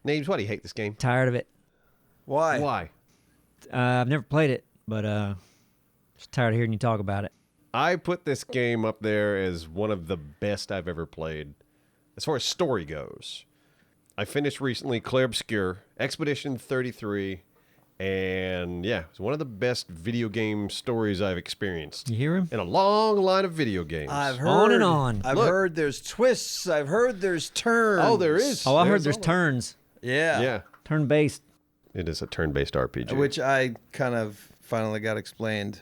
Neebs, why do you hate this game? Tired of it. Why? Why? I've never played it, but just tired of hearing you talk about it. I put this game up there as one of the best I've ever played as far as story goes. I finished recently Clair Obscur, Expedition 33, and yeah, it's one of the best video game stories I've experienced You hear him? in a long line of video games. I've heard. On and on. I've heard there's twists. I've heard there's turns. Oh, there is. Oh, I heard there's turns. Yeah. Yeah, Turn-based. it is a turn-based RPG. Which I kind of finally got explained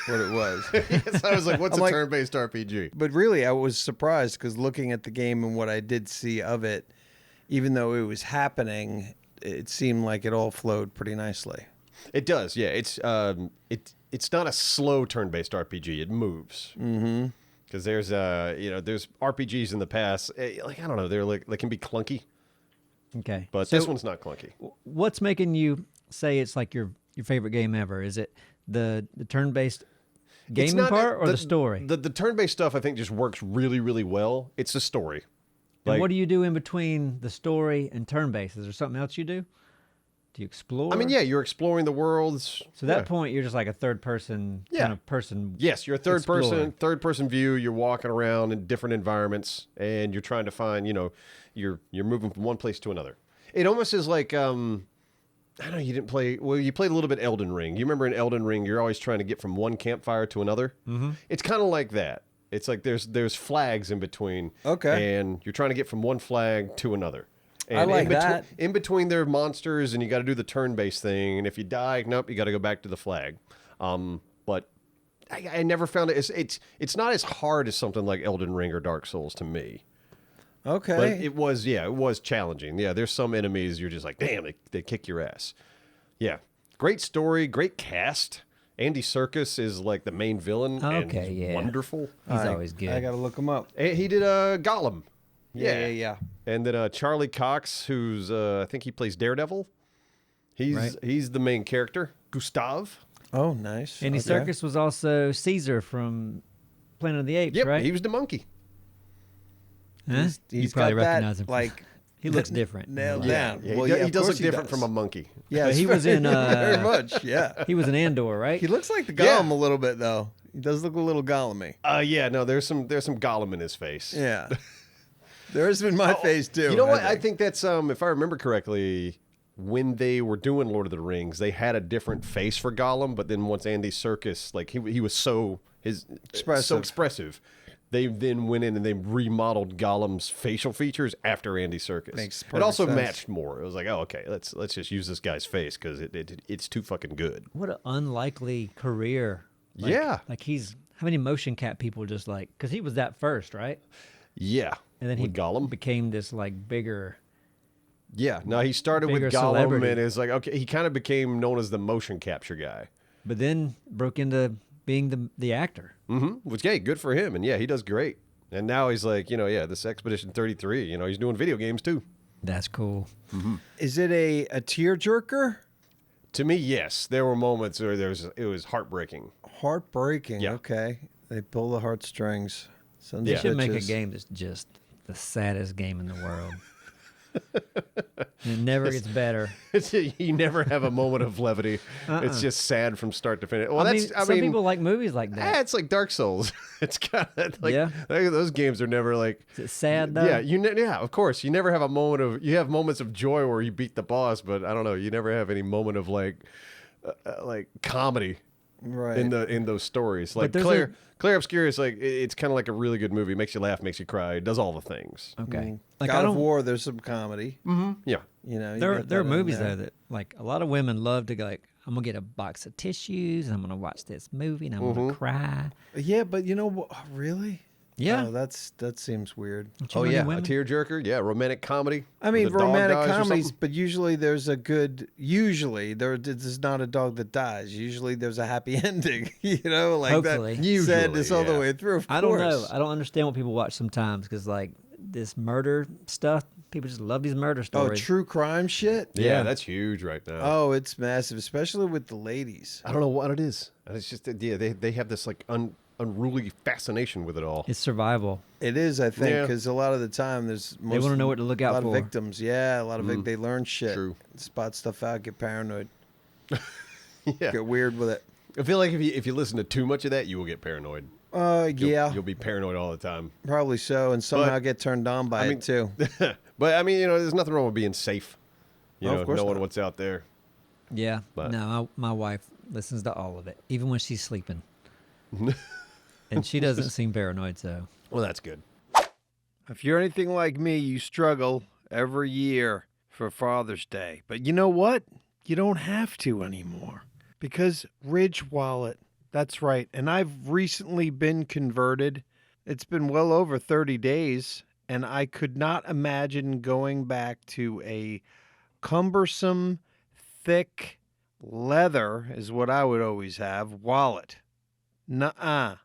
what it was. Yes, I was like, what's I'm a like- turn-based RPG? But really, I was surprised because looking at the game and what I did see of it, even though it was happening, it seemed like it all flowed pretty nicely. It does, yeah. It's not a slow turn-based RPG. It moves. Mm-hmm. Because there's there's RPGs in the past, like I don't know, they can be clunky, Okay. but So this one's not clunky. what's making you say it's like your favorite game ever? Is it the turn-based It's gaming not- part or the story? The turn-based stuff I think just works really, really well. It's the story. And Like, what do you do in between the story and turn-based? Is there something else you do? Do you explore? I mean, yeah, you're exploring the worlds. So at that yeah. point, you're just like a third-person Yeah. kind of person. Yes, you're a exploring. third person view. You're walking around in different environments, and you're trying to find. You're moving from one place to another. It almost is like I don't know. You didn't play. Well, you played a little bit Elden Ring. You remember in Elden Ring, you're always trying to get from one campfire to another. Mm-hmm. It's kind of like that. It's like there's flags in between. Okay. And you're trying to get from one flag to another. And I like in between, that. In between, there are monsters, and you got to do the turn-based thing. And if you die, nope, you got to go back to the flag. But I never found it. It's not as hard as something like Elden Ring or Dark Souls to me. Okay. But it was challenging. Yeah, there's some enemies you're just like, damn, they kick your ass. Yeah, great story, great cast. Andy Serkis is like the main villain. And Okay, he's yeah. wonderful. He's always good. I got to look him up. And he did Gollum. Yeah. And then Charlie Cox, who's I think he plays Daredevil. He's the main character, Gustav. Oh, nice. Andy Okay. Serkis was also Caesar from Planet of the Apes, Yep, right? he was the monkey. Huh? He's You probably got that, recognize him. like, He looks different. nailed Yeah, down. yeah, Well, he, yeah, he of does course look different from a monkey. Yeah, But he was in, very much. Yeah. He was in Andor, right? He looks like the Yeah. Gollum a little bit, though. He does look a little Gollum-y. Yeah, no, there's some Gollum in his face. Yeah. There's been my face, too. You know what? I think that's if I remember correctly, when they were doing Lord of the Rings, they had a different face for Gollum, but then once Andy Serkis, like he was so expressive, they then went in and they remodeled Gollum's facial features after Andy Serkis. Makes it perfect also sense. matched more. It was like, oh, okay, let's just use this guy's face because it's too fucking good. What an unlikely career. Like, Yeah. Like how many motion cap people just like, because he was that first, right? Yeah, And then he with Gollum. became this like bigger. Yeah, no, he started with Bigger Gollum, celebrity. and it's like, okay, he kind of became known as the motion capture guy. But then broke into being the actor. Mm-hmm. Which, hey, good for him, and yeah, he does great. And now he's like, this Expedition 33, he's doing video games too. That's cool. Is it a tearjerker? To me, yes, there were moments where it was heartbreaking. Heartbreaking. Yeah. Okay. They pull the heartstrings. Sons They of should make a bitches. game that's just the saddest game in the world. And it never gets better. You never have a moment of levity. It's just sad from start to finish. Well, Some people like movies like that. it's like Dark Souls. It's kind of like Yeah. those games are never like. Is it sad though? Yeah, yeah, of course. You never have a moment of. You have moments of joy where you beat the boss, but I don't know. You never have any moment of like comedy Right. in those stories. Like there's Clair Obscur is like it's kind of like a really good movie. Makes you laugh, makes you cry, does all the things. Okay. Like God I of don't. War, there's some comedy. Yeah, You know, you There got are that in movies there. though that like a lot of women love to go like, I'm gonna get a box of tissues and I'm gonna watch this movie and I'm gonna cry. Yeah, but you know what? Really? Yeah. Oh, that seems weird. Don't you oh know any yeah, a women? tearjerker. Yeah, romantic comedy. I mean, The dog romantic dies or comedies, something. but usually there's a good. Usually there's not a dog that dies. Usually there's a happy ending. You know, like Hopefully. that Usually, sadness all the yeah. way through. Of I don't know. course. I don't understand what people watch sometimes because like this murder stuff, people just love these murder Oh, stories. true crime shit. Yeah, that's huge right now. Oh, it's massive, especially with the ladies. I don't know what it is. And it's just they have this like unruly fascination with it all. It's survival. It is, I think, Yeah. because a lot of the time They want to know what to look a out lot for. of victims. Yeah, a lot of they learn shit. True. Spot stuff out, get paranoid, Yeah. get weird with it. I feel like if you listen to too much of that, you will get paranoid. You'll be paranoid all the time. Probably so, and somehow get turned on by it too. But I mean, there's nothing wrong with being safe. Of course knowing not. what's out there. Yeah. But- No, my wife listens to all of it, even when she's sleeping. And she doesn't seem paranoid, so. Well, that's good. If you're anything like me, you struggle every year for Father's Day. But you know what? You don't have to anymore. Because Ridge Wallet, that's right. And I've recently been converted. It's been well over 30 days. And I could not imagine going back to a cumbersome, thick leather, is what I would always have, wallet. Nuh-uh.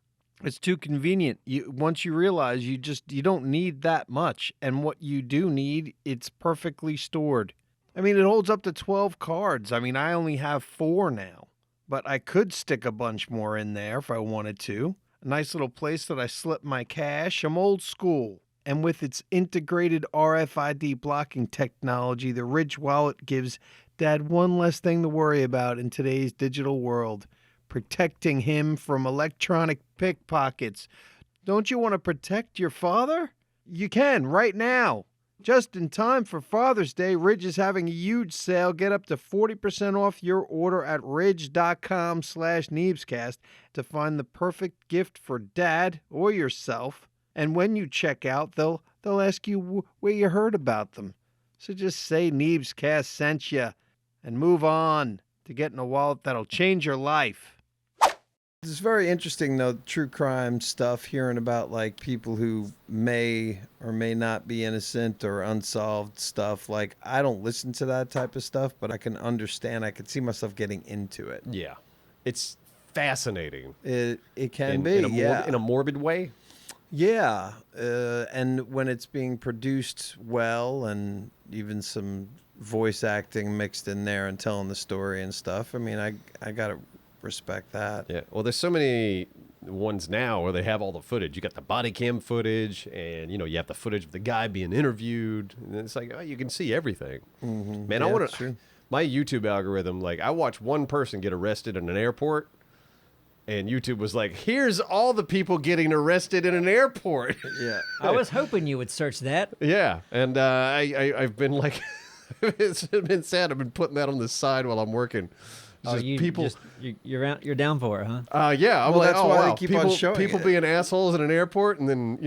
It's too convenient. Once you realize you don't need that much, and what you do need, it's perfectly stored. I mean, it holds up to 12 cards. I mean, I only have 4 now, but I could stick a bunch more in there if I wanted to. A nice little place that I slip my cash. I'm old school. And with its integrated RFID blocking technology, the Ridge Wallet gives Dad one less thing to worry about in today's digital world. Protecting him from electronic pickpockets. Don't you want to protect your father? You can right now. Just in time for Father's Day, Ridge is having a huge sale. Get up to 40% off your order at ridge.com/Neebscast to find the perfect gift for Dad or yourself. And when you check out, they'll ask you where you heard about them. So just say Neebscast sent you and move on to getting a wallet that'll change your life. It's very interesting, though, true crime stuff, hearing about like people who may or may not be innocent or unsolved stuff. Like, I don't listen to that type of stuff, but I can understand. I can see myself getting into it. Yeah. It's fascinating. It can be, in a morbid way. Yeah, and when it's being produced well and even some voice acting mixed in there and telling the story and stuff, I mean, I got to respect that. Yeah. Well, there's so many ones now where they have all the footage. You got the body cam footage, and you have the footage of the guy being interviewed, and it's like, oh, you can see everything. Mm-hmm. Man, Yeah, I want that's to. true. My YouTube algorithm, like, I watched one person get arrested in an airport, and YouTube was like, here's all the people getting arrested in an airport. Yeah. I was hoping you would search that. Yeah, and I've been like, it's been sad. I've been putting that on the side while I'm working. Oh, you're down for it, huh? Yeah, I'm Well, like, that's oh why they wow, keep on showing people it. being assholes in an airport, and then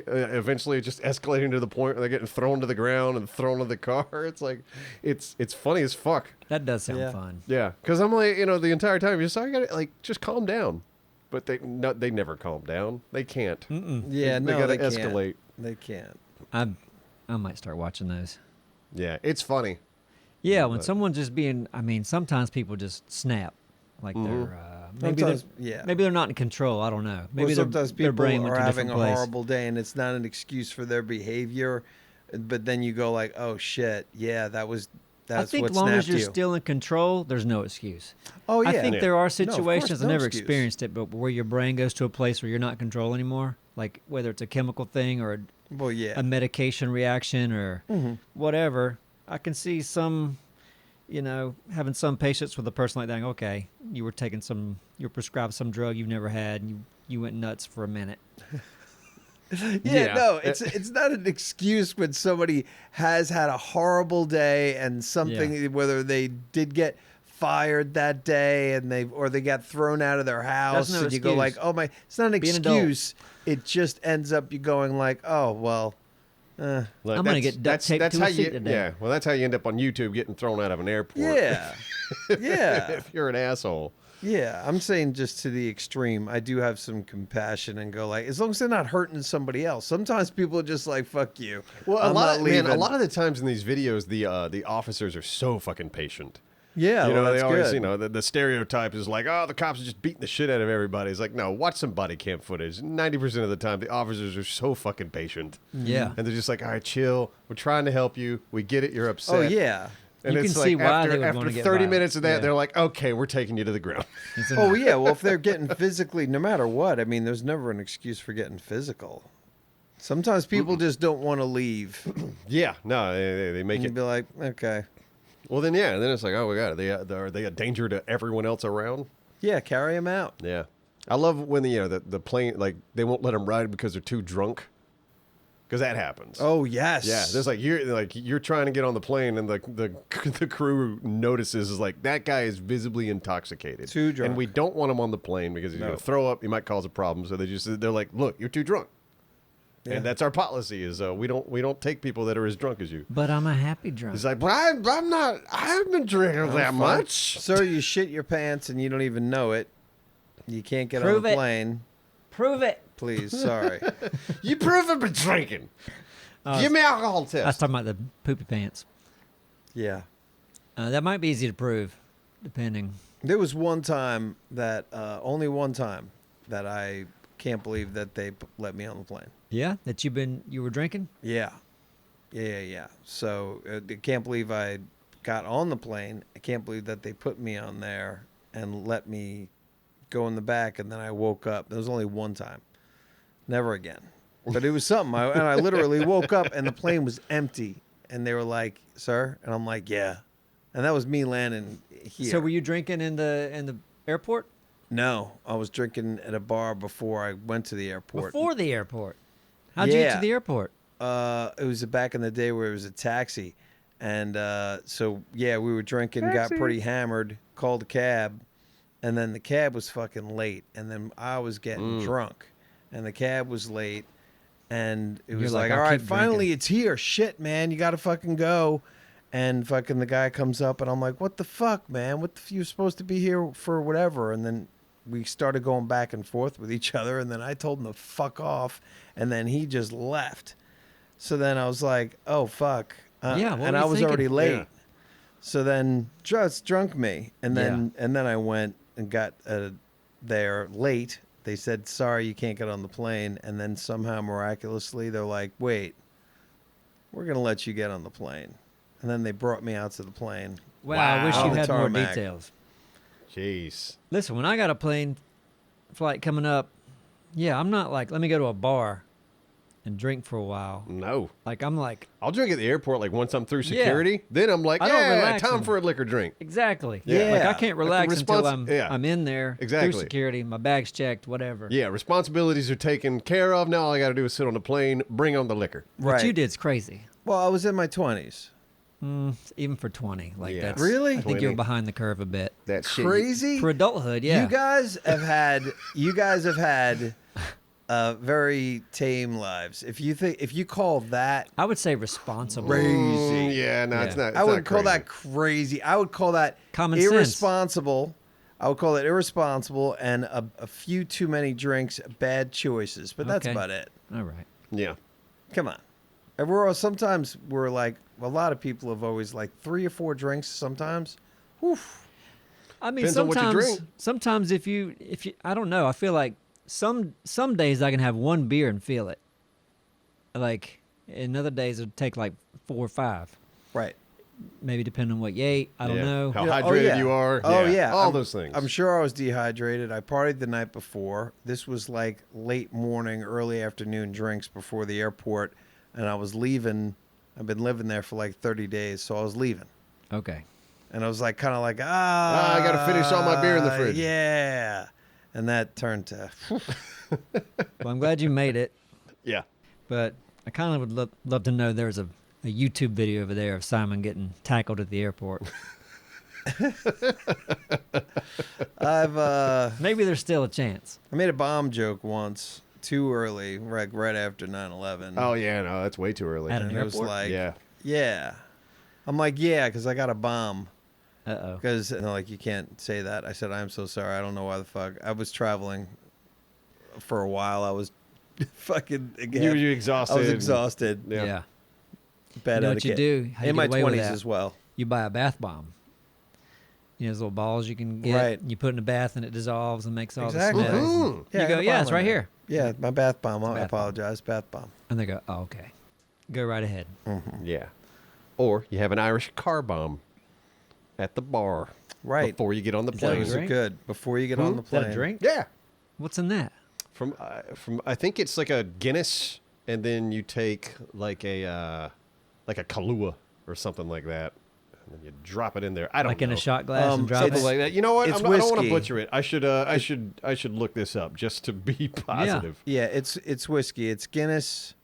eventually just escalating to the point where they're getting thrown to the ground and thrown to the car. It's like, it's funny as fuck. That does sound Yeah. fun. Yeah, because I'm like, the entire time you're just like, I gotta, like, just calm down, but they never calm down. They can't. Yeah, They no, gotta they escalate. Can't. They can't. I might start watching those. Yeah, it's funny. Yeah, when But- someone's just being, I mean, sometimes people just snap. Like they're, Sometimes, yeah. maybe they're not in control. I don't know. Maybe Well, sometimes their people brain went are to a having different a place. horrible day, and it's not an excuse for their behavior. But then you go like, "Oh shit, yeah, that's I think what as long as snapped you're you." still in control, there's no excuse. Oh yeah, I think Yeah. there are No, of course, situations, I've no never excuse. experienced it, but where your brain goes to a place where you're not in control anymore, like whether it's a chemical thing or Well, yeah. a medication reaction or Mhm. whatever. I can see some, having some patience with a person like that. Going, okay, you were prescribed some drug you've never had, and you went nuts for a minute. Yeah, no, it's not an excuse when somebody has had a horrible day and something, whether they did get fired that day and they got thrown out of their house, no and you go excuse. like, "Oh my," it's not an Be an adult. excuse. It just ends up you going like, "Oh well." Like, I'm gonna get duct taped to how a seat you, today. Yeah, well, that's how you end up on YouTube getting thrown out of an airport. Yeah, yeah. If you're an asshole. Yeah, I'm saying just to the extreme. I do have some compassion and go like, as long as they're not hurting somebody else. Sometimes people are just like, "Fuck you." Well, I'm not a leaving. lot of the times in these videos, the officers are so fucking patient. Yeah, You know, well, they that's always, good. the stereotype is like, oh, the cops are just beating the shit out of everybody. It's like, no, watch some body cam footage. 90% of the time, the officers are so fucking patient. Yeah. And they're just like, all right, chill. We're trying to help you. We get it. You're upset. Oh yeah, And You it's can like see why after, they would after wanna get 30 violent. minutes of that, Yeah. they're like, okay, we're taking you to the ground. It's Oh enough. yeah, well if they're getting physically, no matter what, I mean, there's never an excuse for getting physical. Sometimes people just don't want to leave. Yeah, no, they make And it. you'd be like, okay, Well, then, yeah, and then it's like, oh, my God, are they a danger to everyone else around? yeah, carry them out. Yeah. I love when the plane, like, they won't let them ride because they're too drunk. Because that happens. Oh yes, Yeah, there's you're trying to get on the plane and the crew notices is like that guy is visibly intoxicated. Too drunk. And we don't want him on the plane because he's No. going to throw up, he might cause a problem. So they're like, "Look, you're too drunk." Yeah. And that's our policy is we don't take people that are as drunk as you. But I'm a happy drunk. It's like, "But I'm not I haven't been drinking that Fine. much." Sir, you shit your pants and you don't even know it. You can't get Prove on the it. plane. Prove it. Please, sorry. You prove I've been drinking. Give me alcohol I was test. talking about the poopy pants. Yeah. That might be easy to prove, depending. There was one time that, only one time that I can't believe that they let me on the plane. Yeah, that you were drinking. Yeah. Yeah. So I can't believe I got on the plane. I can't believe that they put me on there and let me go in the back. And then I woke up. There was only one time. Never again. But it was something. And I literally woke up and the plane was empty. And they were like, "Sir?" And I'm like, "Yeah." And that was me landing here. So were you drinking in the airport? No, I was drinking at a bar before I went to the airport. Before the airport. How'd you get Yeah. to the airport? It was back in the day where it was a taxi. And so, yeah, we were drinking, got pretty hammered, called a cab. And then the cab was fucking late. And then I was getting drunk. And the cab was late. And it was You're like, like, "I'll all right, keep finally drinking." it's here. Shit, man, you got to fucking go. And fucking the guy comes up and I'm like, "What the fuck, man? You're supposed to be here for whatever." And then we started going back and forth with each other. And then I told him to fuck off. And then he just left. So then I was like, "Oh, fuck." Yeah, what and were I you was thinking? already late. Yeah. So then just drunk me. And then I went and got there late. They said, "Sorry, you can't get on the plane." And then somehow miraculously they're like, "Wait, we're going to let you get on the plane." And then they brought me out to the plane. Wow, I wish Wow. you On the had more tarmac. details. Jeez. Listen, when I got a plane flight coming up, yeah, I'm not like, let me go to a bar and drink for a while. No. Like, I'm like, I'll drink at the airport like once I'm through Yeah. security. Then I'm like, I don't yeah, relax time and- for a liquor drink. exactly. Yeah. Like, I can't relax until respons- yeah. I'm in there, Exactly. through security, my bag's checked, whatever. Yeah, responsibilities are taken care of. Now all I got to do is sit on the plane, bring on the liquor. What you did's crazy. Well, I was in my 20s. Even for 20. Like, Yeah. that's... Really? I think you're 20. behind the curve a bit. That shit. Crazy? For adulthood, yeah. You guys have had very tame lives. If you call that I would say responsible. crazy. Yeah, no, it's Yeah. not. It's I not wouldn't call crazy. that crazy. I would call that Common sense. irresponsible. I would call it irresponsible and a few too many drinks, bad choices. But that's Okay. about it. All right. Yeah. Come on. And sometimes we're like, a lot of people have always like 3 or 4 drinks sometimes. Oof. I mean, Depends on what you sometimes if you, I don't know. I feel like some days I can have one beer and feel it. Like, in other days it'd take like 4 or 5. Right. Maybe depending on what you ate. I don't Yeah. know. How Yeah. hydrated yeah. you are. Oh, yeah. All I'm- those things. I'm sure I was dehydrated. I partied the night before. This was like late morning, early afternoon drinks before the airport. And I was leaving. I've been living there for like 30 days. So I was leaving. Okay. And I was like, kind of like, I got to finish all my beer in the fridge. Yeah. And that turned to, Well, I'm glad you made it, Yeah. but I kind of would love to know there's a YouTube video over there of Simon getting tackled at the airport. I've, Maybe there's still a chance. I made a bomb joke once too early, like right after 9/11. Oh, yeah, no, that's way too early. At an And it was airport? like, Yeah. yeah. I'm like, yeah, because I got a bomb. Uh-oh. Because they're like, you can't say that. I said, "I'm so sorry. I don't know why the fuck." I was traveling for a while. I was fucking again. You exhausted. I was exhausted. Yeah. Yeah. Bad You know what etiquette. you do? How you In get my away with 20s that? as well. You buy a bath bomb. You know, those little balls you can get. Right. You put in a bath and it dissolves and makes all Exactly. the smells. Mhm. Yeah, You I go, got a yeah, bomb it's in right there. here. Yeah, my bath bomb. I bath bomb. apologize. Bath bomb. And they go, oh, okay. Go right ahead. Yeah. Or you have an Irish car bomb. at the bar. Right. Before you get on the Is that a plane. Those are drink? good. Before you get on the Is that plane. a drink? Yeah. What's in that? From I think it's like a Guinness, and then you take like a Kahlua or something like that, and then you drop it in there. I don't Like know. in a shot glass and drop Something it? like that. You know what? It's I don't want to whiskey. butcher it. I should look this up just to be positive. Yeah, it's whiskey. It's Guinness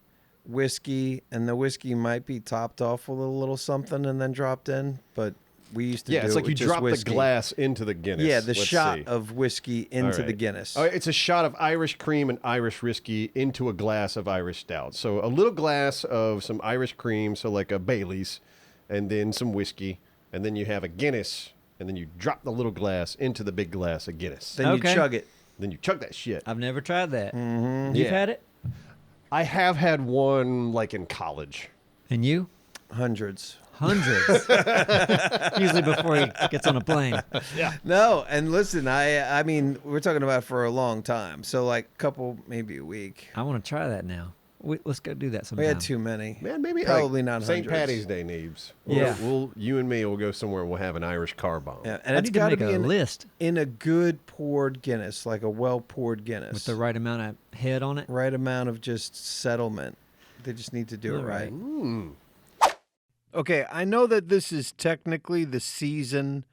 whiskey, and the whiskey might be topped off with a little something and then dropped in, but we used to Yeah, do it's it like you with just drop whiskey. the glass into the Guinness. Yeah, the Let's shot see. of whiskey All into the right. Guinness. Oh, it's a shot of Irish cream and Irish whiskey into a glass of Irish stout. So a little glass of some Irish cream, so like a Bailey's, and then some whiskey, and then you have a Guinness, and then you drop the little glass into the big glass of Guinness. Then Okay. you chug it. Then you chug that shit. I've never tried that. Mm-hmm. You've Yeah. had it? I have had one like in college. And you? Hundreds. Hundreds. Usually before he gets on a plane. No, and listen, I mean, we're talking about for a long time. So like a couple, maybe a week. I want to try that now. Let's go do that sometime. We had too many. Man, maybe Probably like not St. hundreds. Patty's Day, Neebs. Yeah. You and me will go somewhere and we'll have an Irish car bomb. Yeah, and I it's need to got to make be a list in a good poured Guinness, like a well poured Guinness. with the right amount of head on it. right amount of just settlement. They just need to do it All right. Mm. Okay, I know that this is technically the season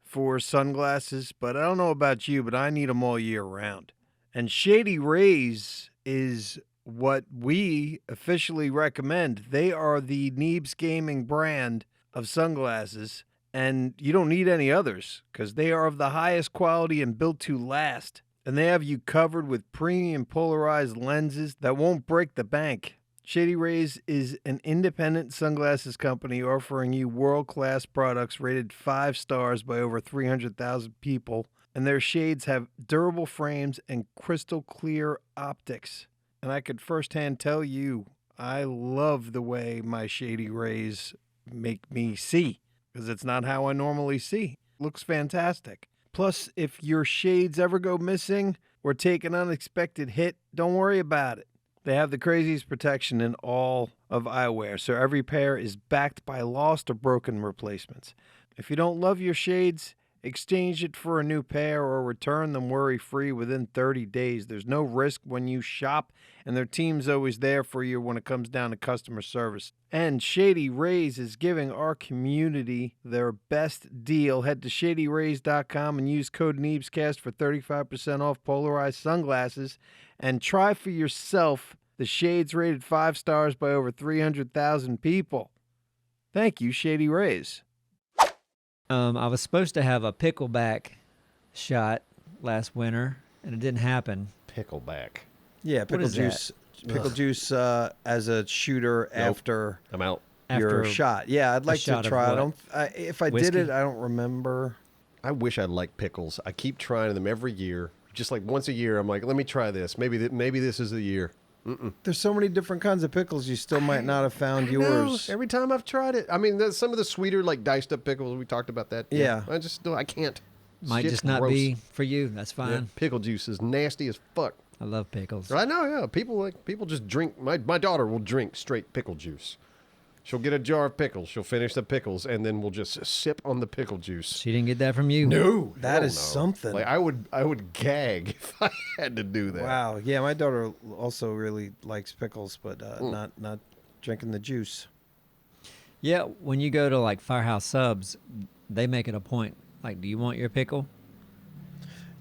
for sunglasses, but I don't know about you, but I need them all year round. And Shady Rays is what we officially recommend. They are the Neebs Gaming brand of sunglasses, and you don't need any others because they are of the highest quality and built to last. And they have you covered with premium polarized lenses that won't break the bank. Shady Rays is an independent sunglasses company offering you world-class products rated 5 stars by over 300,000 people, and their shades have durable frames and crystal clear optics. And I could firsthand tell you, I love the way my Shady Rays make me see, because it's not how I normally see. Looks fantastic. Plus, if your shades ever go missing or take an unexpected hit, don't worry about it. They have the craziest protection in all of eyewear, so every pair is backed by lost or broken replacements. If you don't love your shades, exchange it for a new pair or return them worry-free within 30 days. There's no risk when you shop, and their team's always there for you when it comes down to customer service. And Shady Rays is giving our community their best deal. Head to shadyrays.com and use code Neebscast for 35% off polarized sunglasses. And try for yourself the shades rated 5 stars by over 300,000 people. Thank you, Shady Rays. I was supposed to have a pickleback shot last winter, and it didn't happen. Pickleback. Yeah, What pickle is that? juice. Pickle juice as a shooter after I'm out. your After shot. Yeah, I'd like to shot of try. what? If I Whiskey? did it, I don't remember. I wish I liked pickles. I keep trying them every year. Just like once a year, I'm like, let me try this. Maybe this is the year. There's so many different kinds of pickles. You still might not have found yours. No, every time I've tried it. I mean, some of the sweeter, like diced up pickles. We talked about that. Yeah. I can't. Might Shit's just not gross. be for you. That's fine. Yeah, pickle juice is nasty as fuck. I love pickles. I know, yeah. People just drink. My daughter will drink straight pickle juice. She'll get a jar of pickles. She'll finish the pickles, and then we'll just sip on the pickle juice. She didn't get that from you. No, That hell is no. something. Like I would gag if I had to do that. Wow. Yeah, my daughter also really likes pickles, but not drinking the juice. Yeah, when you go to like Firehouse Subs, they make it a point. Like, do you want your pickle?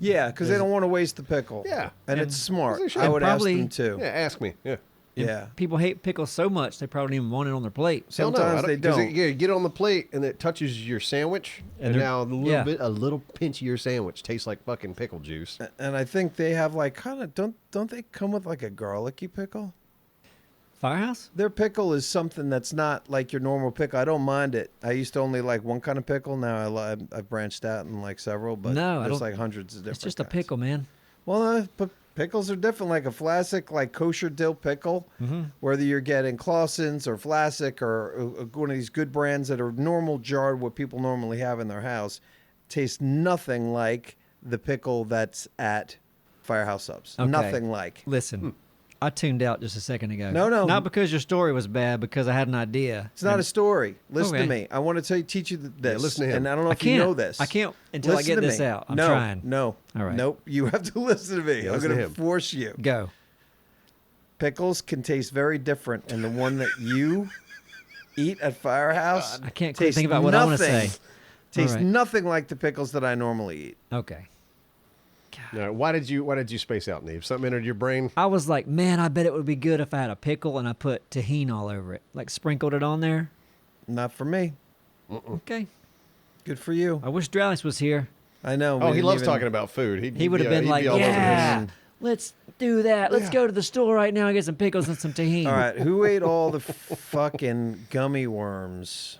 Yeah, because they don't want to waste the pickle. Yeah. And And- it's smart. They should. I would Probably- ask them to. Yeah, ask me. Yeah. Yeah. People hate pickles so much they probably don't even want it on their plate. Hell no, Sometimes I they 'cause don't. Yeah, you get it on the plate and it touches your sandwich, and they're- now yeah. a little pinch of your sandwich tastes like fucking pickle juice. And I think they have like kind of don't they come with like a garlicky pickle? Firehouse? Their pickle is something that's not like your normal pickle. I don't mind it. I used to only like one kind of pickle. Now I've branched out and like several, but No, I there's don't- like hundreds of different. It's just a kinds. pickle, man. Well, but pickles are different. Like a Vlasic, like kosher dill pickle, Mm-hmm. whether you're getting Clausen's or Vlasic or one of these good brands that are normal jarred, what people normally have in their house, tastes nothing like the pickle that's at Firehouse Subs. Okay. Nothing like. Listen, I tuned out just a second ago. No. Not because your story was bad, because I had an idea. It's not a story. Listen Okay. to me. I want to teach you this. listen to him. And I don't know if you know this. I can't until Listen I to get this me. out. I'm no, trying. No. All right. Nope. You have to listen to me. Yeah, I'm listen going to to him. force you. Go. Pickles can taste very different, and the one that you eat at Firehouse I can't quit tastes thinking about what I want to nothing- say. Tastes All right. nothing like the pickles that I normally eat. Okay. Now, why did you space out, Neebs? Something entered your brain? I was like, man, I bet it would be good if I had a pickle and I put tahini all over it. Like sprinkled it on there. Not for me. Okay. Good for you. I wish Dralis was here. I know. Oh, he didn't loves even- talking about food. He would have been like, all over this. yeah, let's do that. Let's go to the store right now and get some pickles and some tahini. All right, who ate all the fucking gummy worms?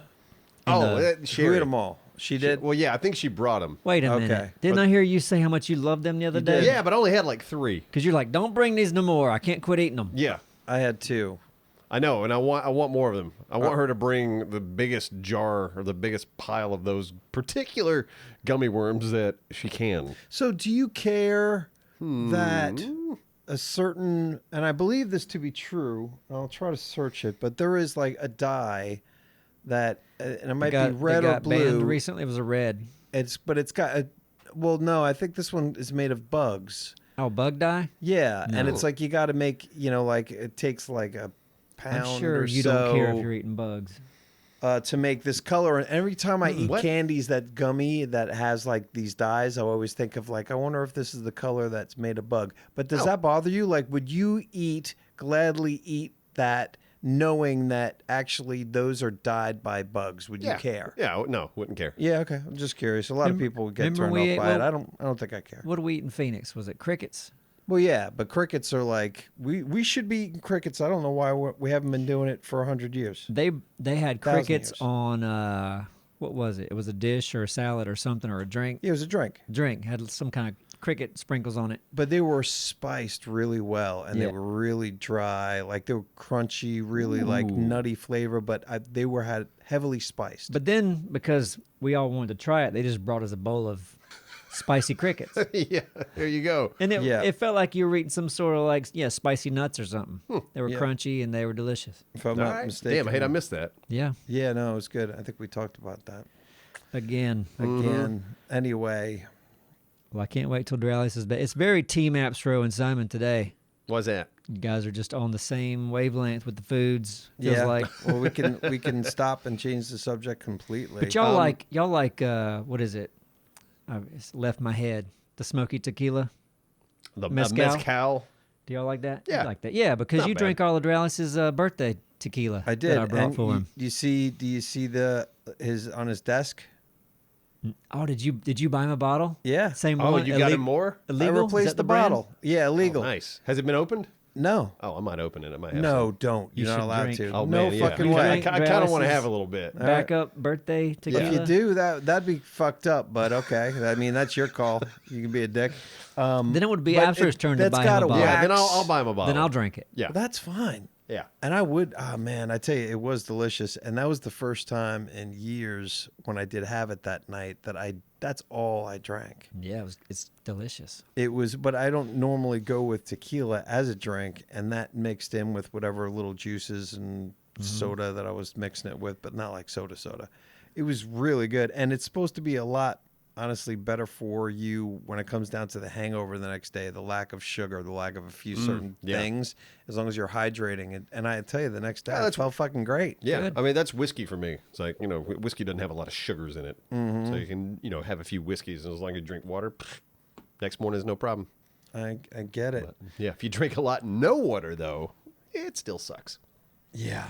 Who Sherry. ate them all? She did. Well, yeah, I think she brought them. Wait a minute. Okay. Didn't I hear you say how much you loved them the other You day? did. Yeah, but I only had like 3. Because you're like, don't bring these no more. I can't quit eating them. Yeah, I had 2. I know, and I want more of them. I want her to bring the biggest jar or the biggest pile of those particular gummy worms that she can. So, do you care that a certain, and I believe this to be true, I'll try to search it, but there is like a dye that, and it might be red they or got banned blue. recently. It was a red. But it's got a, well, no, I think this one is made of bugs. Oh, bug dye? Yeah, and No. it's like you got to make, like it takes like a pound I'm sure or you so don't care if you're eating bugs. to make this color. And every time I eat What? candies that gummy that has like these dyes, I always think of like, I wonder if this is the color that's made of bug. But does No. that bother you? Like, would you gladly eat that knowing that actually those are dyed by bugs? Would you care? Yeah, no, wouldn't care. Yeah, okay. I'm just curious. A lot of Remember- people would get remember turned we off ate- by it. well- I don't think I care. What do we eat in Phoenix? Was it crickets? Well, yeah, but crickets are like we should be eating crickets. I don't know why we haven't been doing it for 100 years. They had 1,000 crickets years. on what was it? It was a dish or a salad or something or a drink. Yeah, it was a drink, Drink had some kind of cricket sprinkles on it. but they were spiced really well, and they Yeah. were really dry. Like they were crunchy, really like Ooh. nutty flavor, but they were had heavily spiced. But then because we all wanted to try it, they just brought us a bowl of spicy crickets. Yeah, there you go. And Yeah. it felt like you were eating some sort of like spicy nuts or something. They were Yeah. crunchy and they were delicious. if I'm All not right. mistaken. Damn, I hate I missed that. Yeah. Yeah, no, it was good. I think we talked about that Again. again. Anyway, Well, I can't wait till Dralis is back. It's very Team Appsro and Simon today. Why's that? You guys are just on the same wavelength with the foods. Feels yeah. like. Well, we can stop and change the subject completely. But y'all like what is it? It's left my head. The smoky tequila. The Mezcal? mezcal. Do y'all like that? Yeah. You like that. Yeah, because Not you bad. drank all of Dralis's birthday tequila. I did. That I brought and for him. Do you see his on his desk? Oh, did you buy him a bottle? Yeah. Same Oh, one. you got him more? Illegal? I Is replaced that the brand? bottle. Yeah, illegal. Oh, nice. Has it been opened? No. Oh, I might open it. I might have No, some. don't. You You're not should allowed drink. to. Oh, no man, yeah. fucking You way. drink I kind of want to Dralis's have a little bit. All right. Backup birthday tequila. If you do that'd be fucked up. But okay, I mean that's your call. You can be a dick. Then it would be but Appsro's turn to that's buy him gotta a bottle. wax. Yeah, then I'll buy him a bottle. Then I'll drink it. Yeah. That's fine. Yeah. And I would. Oh man, I tell you, it was delicious. And that was the first time in years when I did have it that night that's all I drank. Yeah, it's delicious. It was, but I don't normally go with tequila as a drink, and that mixed in with whatever little juices and soda that I was mixing it with, but not like soda. It was really good, and it's supposed to be a lot, honestly, better for you when it comes down to the hangover the next day, the lack of sugar, the lack of a few certain yeah. things, as long as you're hydrating. And I tell you, the next day, Yeah, it that's- felt fucking great. Yeah, Good. I mean that's whiskey for me. It's like whiskey doesn't have a lot of sugars in it, Mm-hmm. so you can have a few whiskeys, and as long as you drink water, next morning is no problem. I get it. But, yeah, if you drink a lot no water though, it still sucks. Yeah.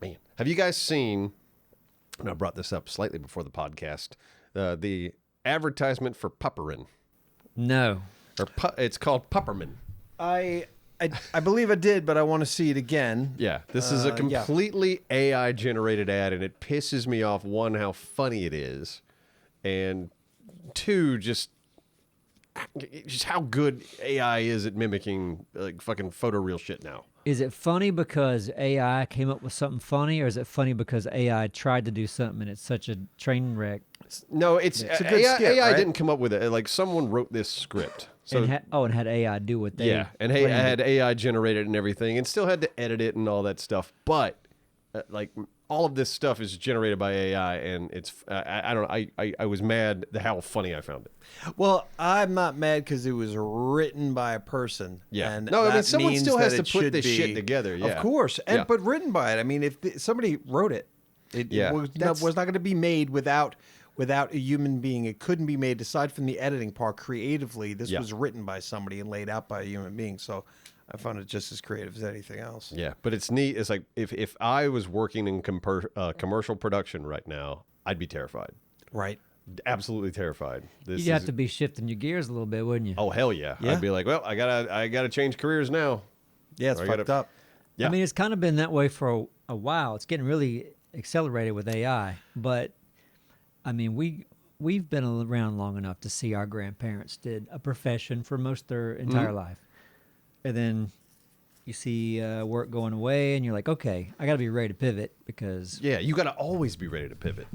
Man, have you guys seen? And I brought this up slightly before the podcast. The advertisement for Pupperin, No. or it's called Pupperman. I believe I did, but I want to see it again. Yeah, this is a Yeah. completely AI generated ad, and it pisses me off. One, how funny it is, and two, just how good AI is at mimicking like fucking photoreal shit now. Is it funny because AI came up with something funny, or is it funny because AI tried to do something and it's such a train wreck? No, it's It's a good AI, skit, right? didn't come up with it. Like someone wrote this script. So And had AI do what they and hey, I planned had it. AI generated and everything, and still had to edit it and all that stuff. But like all of this stuff is generated by AI, and it's I don't know. I was mad how funny I found it. Well, I'm not mad because it was written by a person. Yeah. And No, I mean, that someone means still has that to it put should this shit be- together, yeah. Of course, Yeah. but written by it. I mean, if somebody wrote it, it Yeah. was That's- not going to be made without a human being. It couldn't be made aside from the editing part creatively. This Yeah. was written by somebody and laid out by a human being. So I found it just as creative as anything else. Yeah, but it's neat. It's like if I was working in commercial production right now, I'd be terrified. Right. Absolutely terrified. This You'd have is- to be shifting your gears a little bit, wouldn't you? Oh hell yeah. Yeah. I'd be like, well, I gotta change careers now. Yeah, it's I fucked gotta- up. Yeah. I mean, it's kind of been that way for a while. It's getting really accelerated with AI, but I mean, we've been around long enough to see our grandparents did a profession for most of their entire life, and then you see work going away, and you're like, okay, I got to be ready to pivot because Yeah, you gotta always be ready to pivot.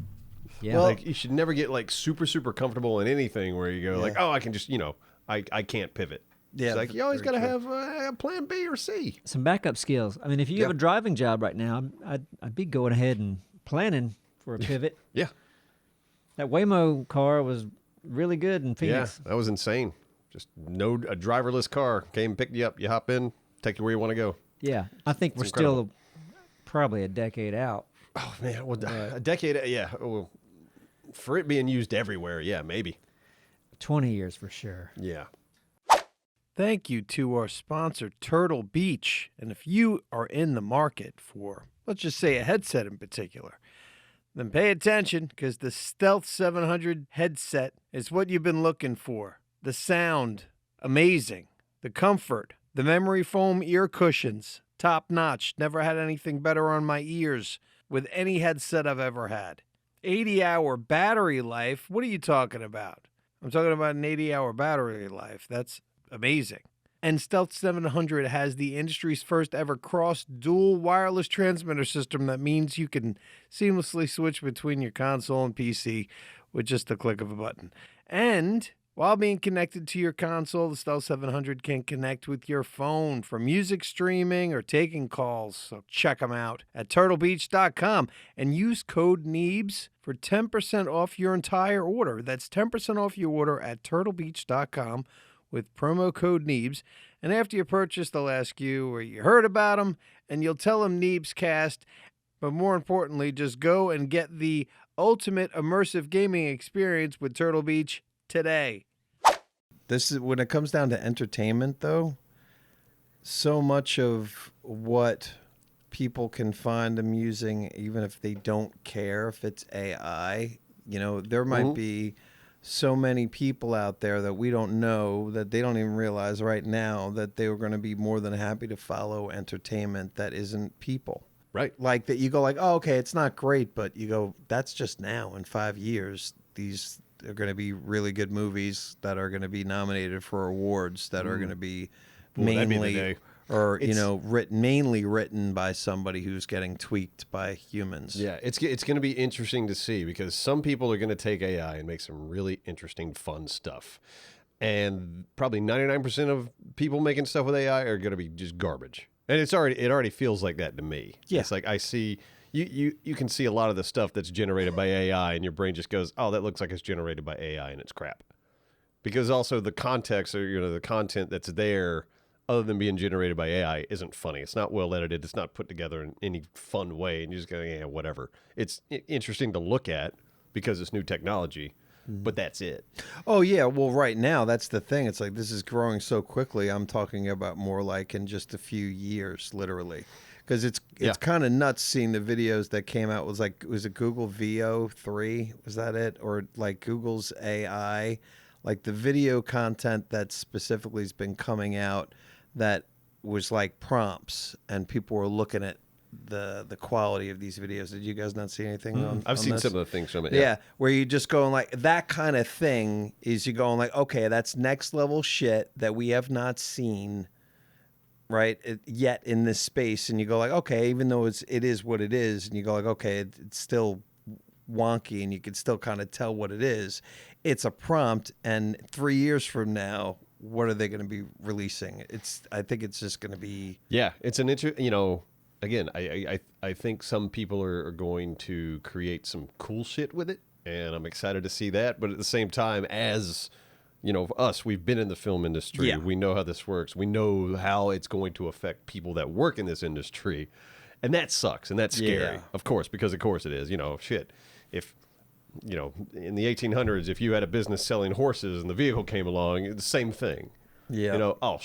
yeah, Like you should never get like super comfortable in anything where you go like, Yeah. oh, I can just I can't pivot. Yeah, It's like you always very gotta true. have a plan B or C. some backup skills. I mean, if you have Yeah. a driving job right now, I'd be going ahead and planning for a pivot. Yeah, That Waymo car was really good in Phoenix. yeah, that was insane. Just a driverless car came, picked you up, you hop in, take you where you want to go. Yeah, I think we're incredible. still probably a decade out. Oh man, well, a decade, yeah. Well, for it being used everywhere, yeah, maybe. 20 years for sure. Yeah. Thank you to our sponsor, Turtle Beach. And if you are in the market for, let's just say, a headset in particular, then pay attention because the Stealth 700 headset is what you've been looking for. The sound, amazing. The comfort, the memory foam ear cushions, top notch. Never had anything better on my ears with any headset I've ever had. 80-hour battery life. What are you talking about? I'm talking about an 80-hour battery life. That's amazing. And Stealth 700 has the industry's first ever cross-dual wireless transmitter system that means you can seamlessly switch between your console and PC with just the click of a button. And while being connected to your console, the Stealth 700 can connect with your phone for music streaming or taking calls. So check them out at turtlebeach.com and use code Neebs for 10% off your entire order. That's 10% off your order at turtlebeach.com with promo code Neebs. And after you purchase, they'll ask you where you heard about them, and you'll tell them Neebscast. But more importantly, just go and get the ultimate immersive gaming experience with Turtle Beach today. This is when it comes down to entertainment, though. So much of what people can find amusing, even if they don't care if it's AI, there might be so many people out there that we don't know that they don't even realize right now that they were going to be more than happy to follow entertainment that isn't people. Right. Like that you go like, oh, okay, it's not great, but you go, that's just now. In 5 years, these are going to be really good movies that are going to be nominated for awards that are going to be Boy, that'd be the mainly day. or It's- mainly written by somebody who's getting tweaked by humans. Yeah, it's going to be interesting to see because some people are going to take AI and make some really interesting, fun stuff. And probably 99% of people making stuff with AI are going to be just garbage. And it already feels like that to me. Yeah. It's like I see you can see a lot of the stuff that's generated by AI and your brain just goes, "Oh, that looks like it's generated by AI and it's crap." Because also the context or the content that's there other than being generated by AI isn't funny. It's not well edited. It's not put together in any fun way. And you're just going, yeah, whatever. It's interesting to look at because it's new technology, but that's it. Oh, yeah. Well, right now, that's the thing. It's like this is growing so quickly. I'm talking about more like in just a few years, literally. Because it's kind of nuts seeing the videos that came out. Was it Google VO3? Was that it? Or like Google's AI? Like the video content that specifically has been coming out that was like prompts and people were looking at the quality of these videos. Did you guys not see anything on I've seen this? some of the things from it. Yeah, where you just going like that kind of thing is you going like, okay, that's next level shit that we have not seen, right, yet in this space. And you go like, okay, even though it is what it is, and you go like, okay, it's still wonky and you can still kind of tell what it is. It's a prompt, and 3 years from now, what are they going to be releasing? I think it's just going to be. Yeah, it's an again, I think some people are going to create some cool shit with it, and I'm excited to see that. But at the same time, as us, we've been in the film industry. Yeah. We know how this works. We know how it's going to affect people that work in this industry, and that sucks and that's scary, Yeah. of course, because of course it is. Shit, if in the 1800s, if you had a business selling horses and the vehicle came along, it's the same thing. Yeah. Oh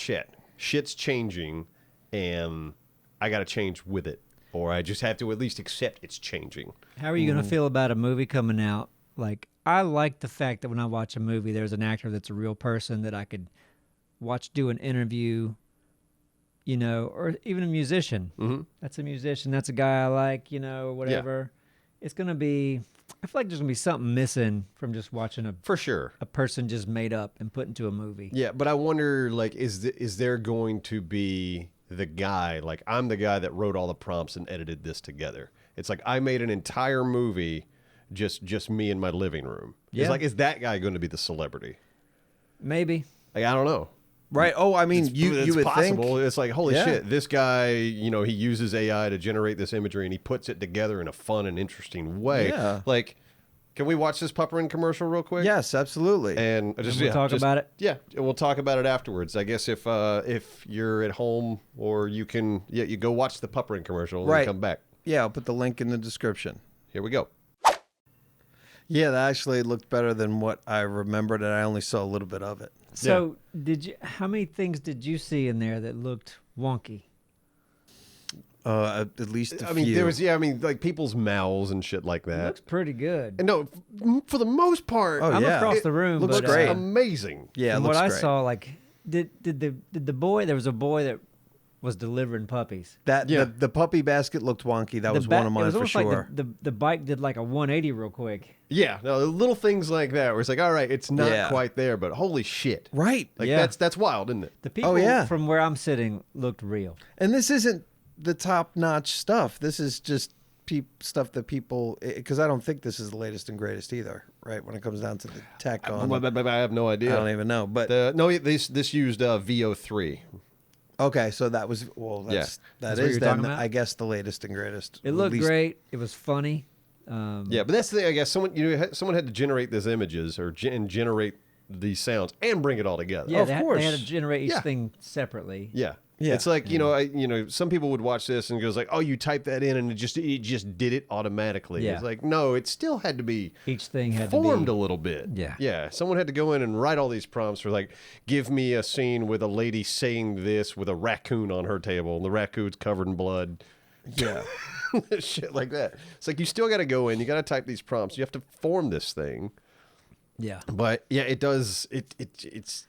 shit's changing, and I got to change with it, or I just have to at least accept it's changing. How are you going to feel about a movie coming out? Like, I like the fact that when I watch a movie, there's an actor that's a real person that I could watch do an interview, or even a musician. Mm-hmm. That's a musician. That's a guy I like, whatever. It's going to be, I feel like there's going to be something missing from just watching For sure. a person just made up and put into a movie. Yeah, but I wonder, like, is there going to be the guy, like, I'm the guy that wrote all the prompts and edited this together. It's like I made an entire movie just me in my living room. Yeah. It's like, is that guy going to be the celebrity? Maybe. Like, I don't know. Right. Oh, I mean, you would possible. think. It's like, holy Yeah. shit, this guy, he uses AI to generate this imagery and he puts it together in a fun and interesting way. Yeah. Like, can we watch this Pupperin commercial real quick? Yes, absolutely. And we'll talk about it? Yeah, and we'll talk about it afterwards. I guess if you're at home, or you can, you go watch the Pupperin commercial and Right. then come back. Yeah, I'll put the link in the description. Here we go. Yeah, that actually looked better than what I remembered, and I only saw a little bit of it. So, how many things did you see in there that looked wonky? At least a I mean, few. there was, like people's mouths and shit like It that. looks pretty good. And no, for the most part, Oh, I'm yeah. across it the room, looks but great. amazing. Yeah, it from looks what I great. saw, like, did the boy? There was a boy that was delivering puppies. Yeah. The puppy basket looked wonky. That was one of it mine was for almost sure. like the bike did like a 180 real quick. Yeah, no, little things like that where it's like, all right, it's not Yeah. quite there, but holy shit. Right. Like, Yeah. that's wild, isn't it? The people yeah. from where I'm sitting looked real. And this isn't the top-notch stuff. This is just stuff that people, because I don't think this is the latest and greatest either, right? When it comes down to the tech on it. I have no idea. I don't even know. But This used VO3. okay, so that was That's that what is you're then talking about? I guess the latest and greatest. It At looked least- great. It was funny. Yeah, but that's the thing. I guess someone had to generate these images and generate these sounds and bring it all together. Yeah, Of they had course. to generate each Yeah. thing separately. Yeah. Yeah. It's like, some people would watch this and goes like, oh, you type that in and it just did it automatically. Yeah. It's like, no, it still had to be Each thing had formed to a little bit. Yeah. Yeah. Someone had to go in and write all these prompts for like, give me a scene with a lady saying this with a raccoon on her table and the raccoon's covered in blood. Yeah. Shit like that. It's like, you still got to go in, you got to type these prompts. You have to form this thing. be. Yeah. But yeah, it does. It's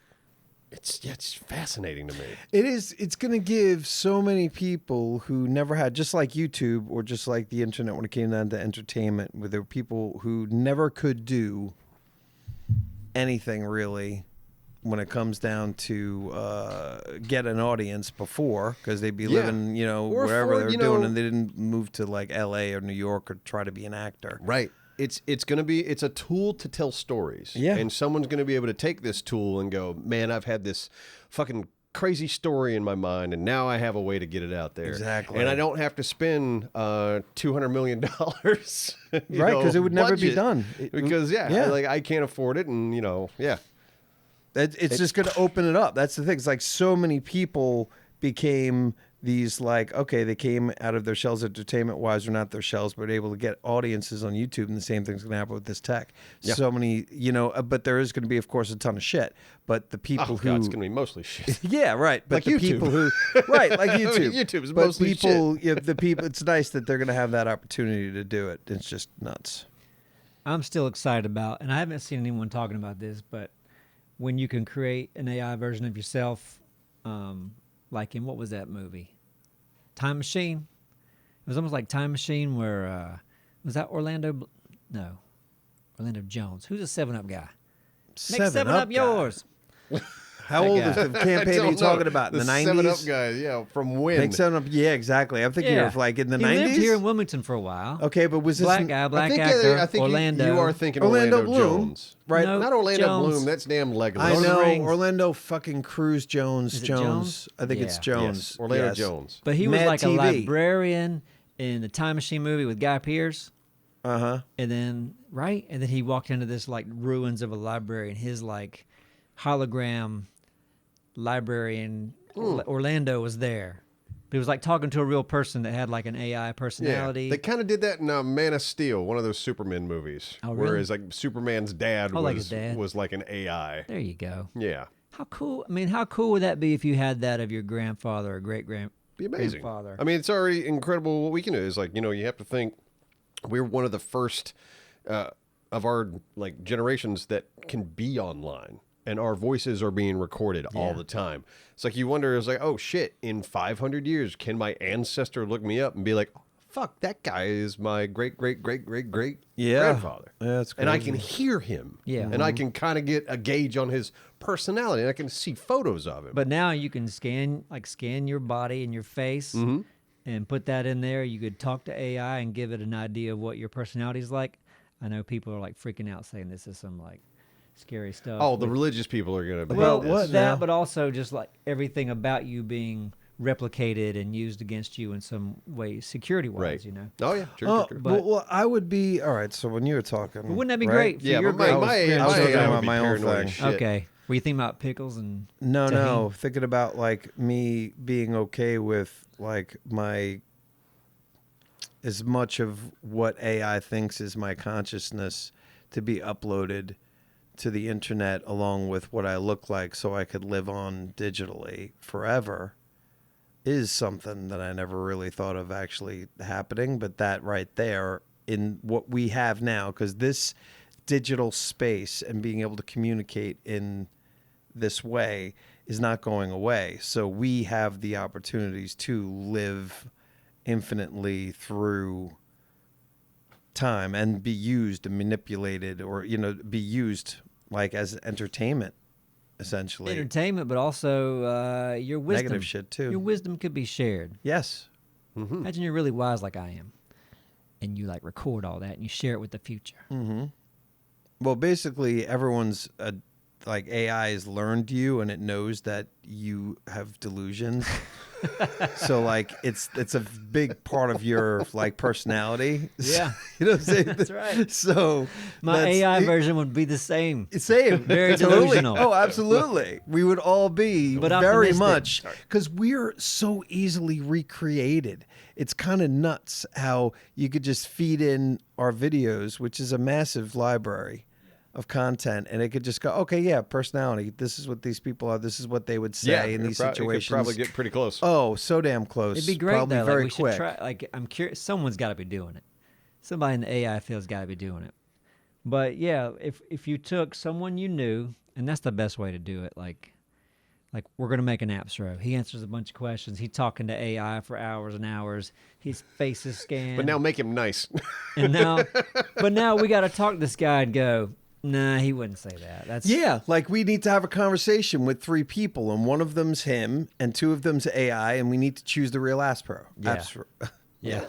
fascinating to me. It is. It's going to give so many people who never had, just like YouTube or just like the internet when it came down to entertainment, where there were people who never could do anything really when it comes down to get an audience before, because they'd be Yeah. living, Or wherever for, they're you doing, know- and they didn't move to like LA or New York or try to be an actor. Right. It's a tool to tell stories. Yeah. And someone's gonna be able to take this tool and go, man, I've had this fucking crazy story in my mind, and now I have a way to get it out there. Exactly. And I don't have to spend $200 million. Right, because it would never be budget. done. Because Yeah. like I can't afford it, and yeah. It's just going to open it up. That's the thing. It's like so many people became these, like, okay, they came out of their shells entertainment-wise, or not their shells, but able to get audiences on YouTube, and the same thing's going to happen with this tech. Yeah. So many, but there is going to be, of course, a ton of shit. But the people Oh who... God, it's gonna be mostly shit. Yeah, right. But Like the YouTube. people who... Right, like I mean, YouTube. YouTube's but mostly people, the people, it's nice that they're going to have that opportunity to do it. It's just nuts. I'm still excited about, and I haven't seen anyone talking about this, but when you can create an AI version of yourself, like in, what was that movie? Time Machine. It was almost like Time Machine, where was that Orlando? No, Orlando Jones. Who's a 7-Up guy? Make 7-Up guy. yours. How old is the campaign are you talking about? In the 90s? 7-Up guys, yeah, from when? Big 7-Up, yeah, exactly. I'm thinking of like in the 90s. He lived here in Wilmington for a while. Okay, but was this Black guy, black I think, actor, I think Orlando. you are thinking Orlando Orlando Bloom. Jones. Right? No, Not Orlando Jones. Bloom. That's damn Legolas. I Lord of the know Rings. Orlando fucking Cruz Jones. Is it Jones. Jones? I think it's Yeah. Jones. Yes, Orlando Yes. Jones. But he was Mad like TV. a librarian in the Time Machine movie with Guy Pearce. Uh-huh. And then he walked into this like ruins of a library, and his like hologram librarian Orlando was there. But he was like talking to a real person that had like an AI personality. Yeah, they kind of did that in Man of Steel, one of those Superman movies. Oh, really? Whereas like Superman's dad Oh, was like his dad. was like an AI. There you go. Yeah, How cool! I mean, how cool would that be if you had that of your grandfather or great be amazing. grandfather? I mean, it's already incredible what we can do. Is like, you have to think we're one of the first of our like generations that can be online. And our voices are being recorded all the time. It's like you wonder, it's like, oh shit, in 500 years, can my ancestor look me up and be like, fuck, that guy is my great grandfather. Yeah, that's and I crazy. can hear him. Yeah. And I can kind of get a gauge on his personality, and I can see photos of him. But now you can scan your body and your face and put that in there. You could talk to AI and give it an idea of what your personality is like. I know people are like freaking out saying this is some like scary stuff. Oh, the religious people are going to be well, like this. what that, now? but also just like everything about you being replicated and used against you in some way, security-wise. Right. Oh, Oh, yeah. Sure, Oh, sure. well, I would be all right. So when you were talking, But wouldn't that be right? great for Yeah, your but my, my, grandfather? I was my talking AI about would be my own paranoid thing. as shit. Okay. Were you thinking about pickles and No, tahini? no. Thinking about like me being okay with like my as much of what AI thinks is my consciousness to be uploaded to the internet along with what I look like so I could live on digitally forever is something that I never really thought of actually happening. But that right there in what we have now, because this digital space and being able to communicate in this way is not going away. So we have the opportunities to live infinitely through time and be used and manipulated, or be used like as entertainment, essentially. Entertainment, but also your wisdom. Negative shit too. Your wisdom could be shared. Yes. Imagine you're really wise like I am, and you like record all that and you share it with the future. Well, basically, everyone's like AI has learned you, and it knows that you have delusions. So like it's a big part of your like personality. Yeah. You know what I'm saying? That's right. So My that's- AI version would be the same. Same. Very Totally. delusional. Oh, absolutely. We would all be But very optimistic. much because we're so easily recreated. It's kind of nuts how you could just feed in our videos, which is a massive library of content, and it could just go, okay, yeah, personality. This is what these people are. This is what they would say in these It could situations. probably get pretty close. Oh, so damn close. It'd be great Probably though. very Like we quick. should try. Like I'm curious. Someone's got to be doing it. Somebody in the AI field's got to be doing it. But yeah, if you took someone you knew, and that's the best way to do it. Like we're gonna make an Appsro. He answers a bunch of questions. He's talking to AI for hours and hours. His face is scanned. But now make him nice. and now we got to talk to this guy and go. Nah, he wouldn't say that. That's Yeah, like we need to have a conversation with 3 people, and one of them's him, and 2 of them's AI, and we need to choose the real Aspro. Yeah. Yeah.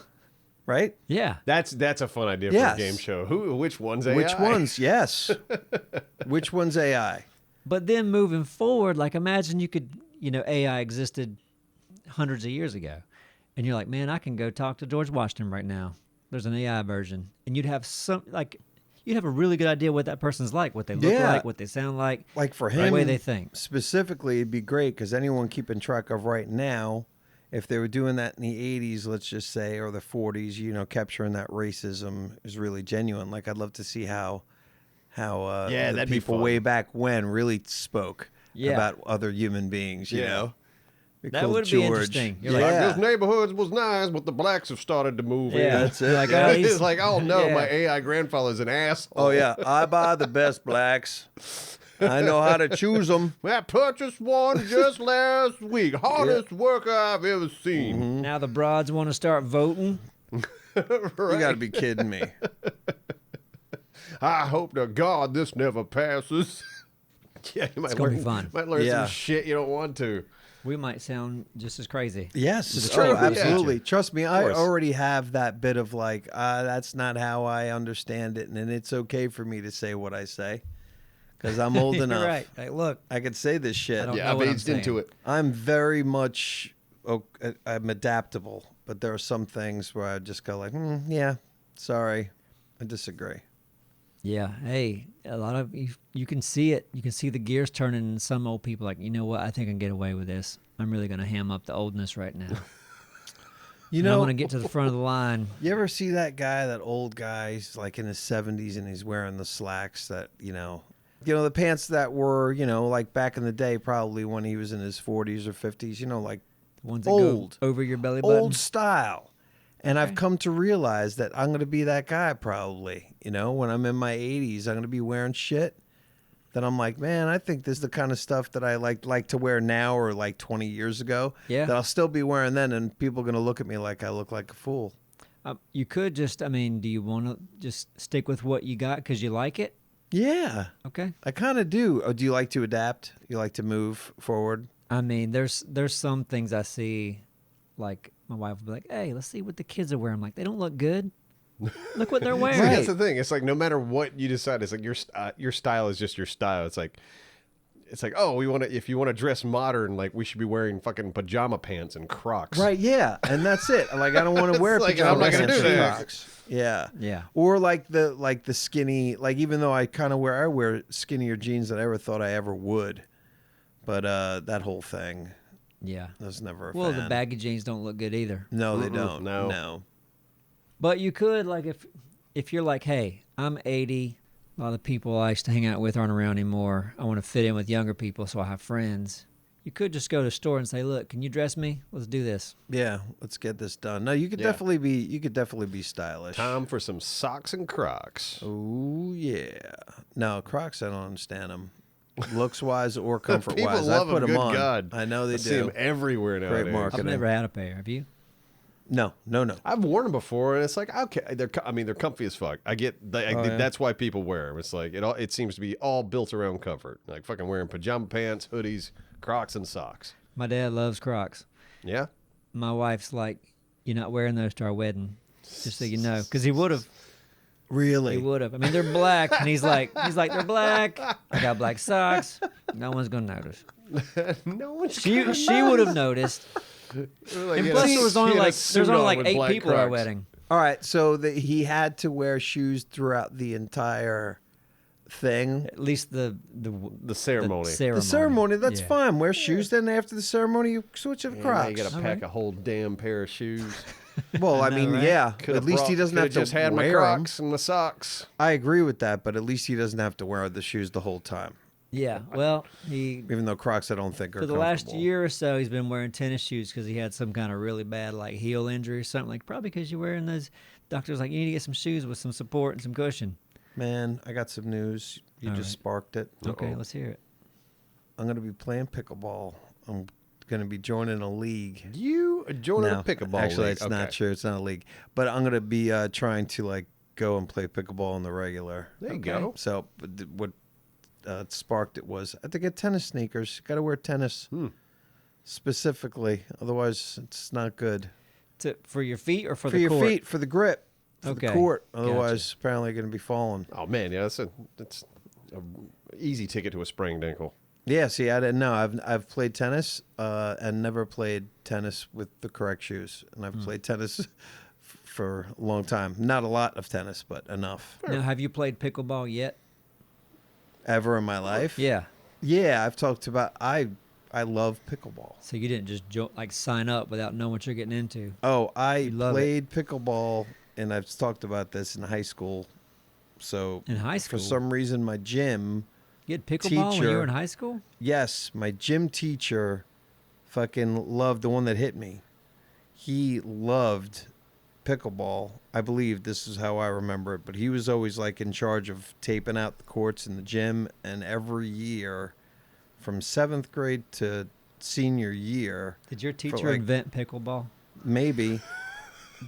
Right? Yeah. That's a fun idea for Yes. a game show. Which one's AI? Which ones? Yes. Which one's AI? But then moving forward, like imagine you could, AI existed hundreds of years ago. And you're like, man, I can go talk to George Washington right now. There's an AI version. And you'd have you'd have a really good idea what that person's like, what they look Yeah. like, what they sound like, Like for the him, way they think. specifically, it'd be great because anyone keeping track of right now, if they were doing that in the 80s, let's just say, or the 40s, capturing that racism is really genuine. Like I'd love to see how Yeah, the that'd be people fun. way back when really spoke Yeah. about other human beings, you Yeah. know? That would be interesting. You're Like, Yeah. this neighborhoods was nice, but the blacks have started to move Yeah. in. That's it. Like, Yeah. oh, he's- It's like, oh no, Yeah. my AI grandfather's an asshole. Oh, yeah. I buy the best blacks. I know how to choose them. I purchased one just last week. Hardest worker I've ever seen. Now the broads want to start voting. You got to be kidding me. I hope to God this never passes. Yeah, you might It's gonna be learn, fun. might learn Yeah. some shit you don't want to. We might sound just as crazy. Yes, It's it's true. true. Yeah. Absolutely. Trust me, I course. already have that bit of like, that's not how I understand it, and it's okay for me to say what I say because I'm old You're enough. right. Like, look, I could say this shit. I don't Yeah, know I've what I'm aged into saying. it. I'm very much, I'm adaptable, but there are some things where I just go like, yeah, sorry, I disagree. yeah. Hey, a lot of you can see it. You can see the gears turning. And some old people like, you know what? I think I can get away with this. I'm really gonna ham up the oldness right now. You And I know, want to get to the front of the line. you ever see that guy, that old guy, he's like in his 70s and he's wearing the slacks that, the pants that were, like back in the day, probably when he was in his 40s or 50s, like The ones that old, go over your belly button. old style. And I've Okay. come to realize that I'm going to be that guy probably, when I'm in my 80s, I'm going to be wearing shit that I'm like, man, I think this is the kind of stuff that I like to wear now or like 20 years ago. Yeah. That I'll still be wearing then, and people are going to look at me like I look like a fool. You could just, do you want to just stick with what you got because you like it? Yeah, Okay. I kind of do. Oh, do you like to adapt? You like to move forward? There's some things I see, like my wife will be like, hey, let's see what the kids are wearing. I'm like, they don't look good. Look what they're See, wearing. Right. that's the thing. It's like no matter what you decide, it's like your style is just your style. It's like, oh, if you want to dress modern, like we should be wearing fucking pajama pants and Crocs. Right, yeah, and that's it. Like I don't want to wear It's like, pajama I'm not gonna pants do and that. Crocs. Yeah, Yeah. or like the skinny. Like even though I wear skinnier jeans than I ever thought I ever would, but that whole thing Yeah. was never a Well, fan. the baggy jeans don't look good either. No, they Mm-mm, don't. no. No. But you could, like, if you're like, hey, I'm 80, a lot of people I used to hang out with aren't around anymore. I want to fit in with younger people, so I have friends. You could just go to the store and say, look, can you dress me? Let's do this. Yeah, let's get this done. No, you could Yeah. definitely be stylish. Time for some socks and Crocs. Oh yeah. No, Crocs, I don't understand them. Looks wise or comfort People wise. love I put them. them Good on. God. I know they I see do. them everywhere nowadays. Great marketing. I've never had a pair. Have you? No. I've worn them before, and it's like, okay, they're comfy as fuck. I get yeah. that's why people wear them. It's like it seems to be all built around comfort, like fucking wearing pajama pants, hoodies, Crocs, and socks. My dad loves Crocs. Yeah, My wife's like, you're not wearing those to our wedding, just so you know. Because he would have. Really? He would have. They're black. And he's like, they're black. I got black socks. No one's going to notice. no one. She would have noticed. And plus, there was only like 8 people at our wedding. All right, so he had to wear shoes throughout the entire thing. At least the ceremony. The ceremony, that's Yeah. fine. Wear shoes, then after the ceremony, you switch to the Yeah, Crocs. now you got to pack a whole damn pair of shoes. Well, I I know, mean, right? yeah. Could've At least he doesn't have to just had my wear 'em. Crocs and my socks. I agree with that, but at least he doesn't have to wear the shoes the whole time. Yeah. Well, he Even though Crocs, I don't think are for the last comfortable. year or so, he's been wearing tennis shoes because he had some kind of really bad like heel injury or something. Like probably because you're wearing those. Doctor's like, you need to get some shoes with some support and some cushion. Man, I got some news. You All just right. sparked it. Okay, let's hear it. I'm going to be playing pickleball. I'm going to be joining a league. You joining No, a pickleball actually, league. it's not true. It's not a league. But I'm going to be trying to like go and play pickleball on the regular. There you Okay. go. So what sparked it was I had to get tennis sneakers. Got to wear tennis specifically. Otherwise, it's not good. For your feet or for For the your court? feet, for the grip, for Okay, the court. gotcha. Otherwise, apparently going to be falling. Oh man, yeah, that's a easy ticket to a sprained ankle. Yeah, see, I didn't know. I've played tennis and never played tennis with the correct shoes. And I've played tennis for a long time. Not a lot of tennis, but enough. Now, have you played pickleball yet? Ever in my life? Yeah. Yeah, I've talked about I love pickleball. So you didn't just sign up without knowing what you're getting into. Oh, I You love played pickleball, and I've talked about this in high school. So In high school? for some reason, my gym, You had pickleball when you teacher- were in high school? yes, my gym teacher fucking loved the one that hit me. He loved pickleball. I believe this is how I remember it, but he was always like in charge of taping out the courts in the gym, and every year from 7th grade to senior year, Did your teacher like- invent pickleball? maybe,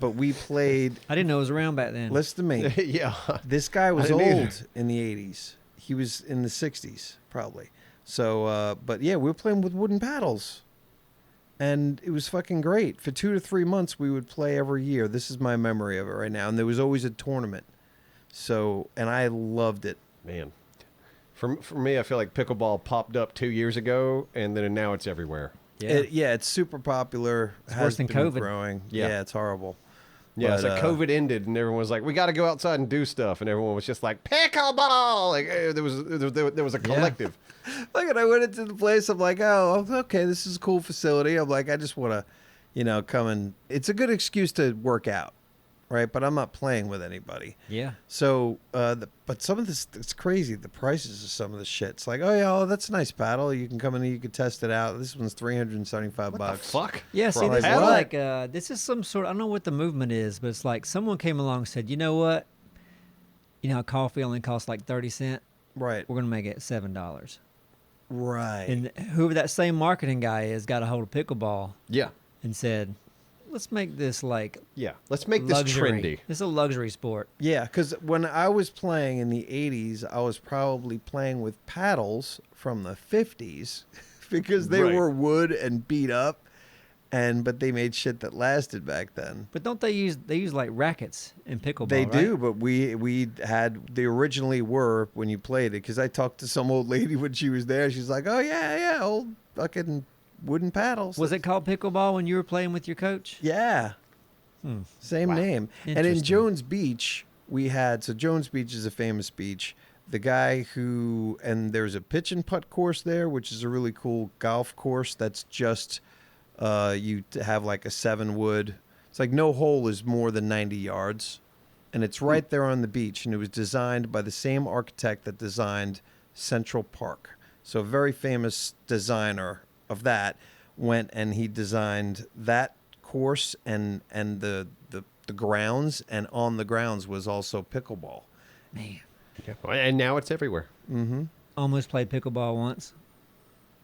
but we played. I didn't know it was around back then. Listen to me. yeah. This guy was didn't either. old in the 80s. He was in the 60s, probably. So, but yeah, we were playing with wooden paddles. And it was fucking great. For 2 to 3 months, we would play every year. This is my memory of it right now. And there was always a tournament. So, and I loved it. Man. For me, I feel like pickleball popped up 2 years ago, and then now it's everywhere. Yeah. It's super popular. It's worse than been COVID. growing. Yeah. Yeah, it's horrible. Yeah, But, it's like COVID ended, and everyone was like, "We got to go outside and do stuff," and everyone was just like, "Pickleball!" Like there was a collective. Like, and I went into the place. I'm like, oh, okay, this is a cool facility. I'm like, I just want to, come and. It's a good excuse to work out, right? But I'm not playing with anybody. Yeah. So, but some of this, it's crazy. The prices of some of the shit. It's like, oh yeah, that's a nice paddle. You can come in and you can test it out. This one's $375. What the fuck? Yeah, see, For this is a like this is some sort. I don't know what the movement is, but it's like someone came along and said, you know what? You know how coffee only costs like 30 cents. Right. We're gonna make it $7. Right. And whoever that same marketing guy is got a hold of pickleball Yeah, and said, let's make this like yeah. Let's make this luxury. trendy. This is a luxury sport. Yeah, because when I was playing in the 80s, I was probably playing with paddles from the 50s because they Right. were wood and beat up, but they made shit that lasted back then. But don't they use like rackets in pickleball? They right? do, but they originally were when you played it, because I talked to some old lady when she was there. She's like, oh, yeah, old fucking wooden paddles. Was it called pickleball when you were playing with your coach? Yeah. Same Wow. name. And in Interesting. Jones Beach, Jones Beach is a famous beach. The guy and there's a pitch and putt course there, which is a really cool golf course that's just, you have like a 7-wood. It's like no hole is more than 90 yards. And it's right there on the beach. And it was designed by the same architect that designed Central Park. So a very famous designer of that went and he designed that course and the grounds, and on the grounds was also pickleball. Man, Yeah. And now it's everywhere. Mm-hmm. almost played pickleball once.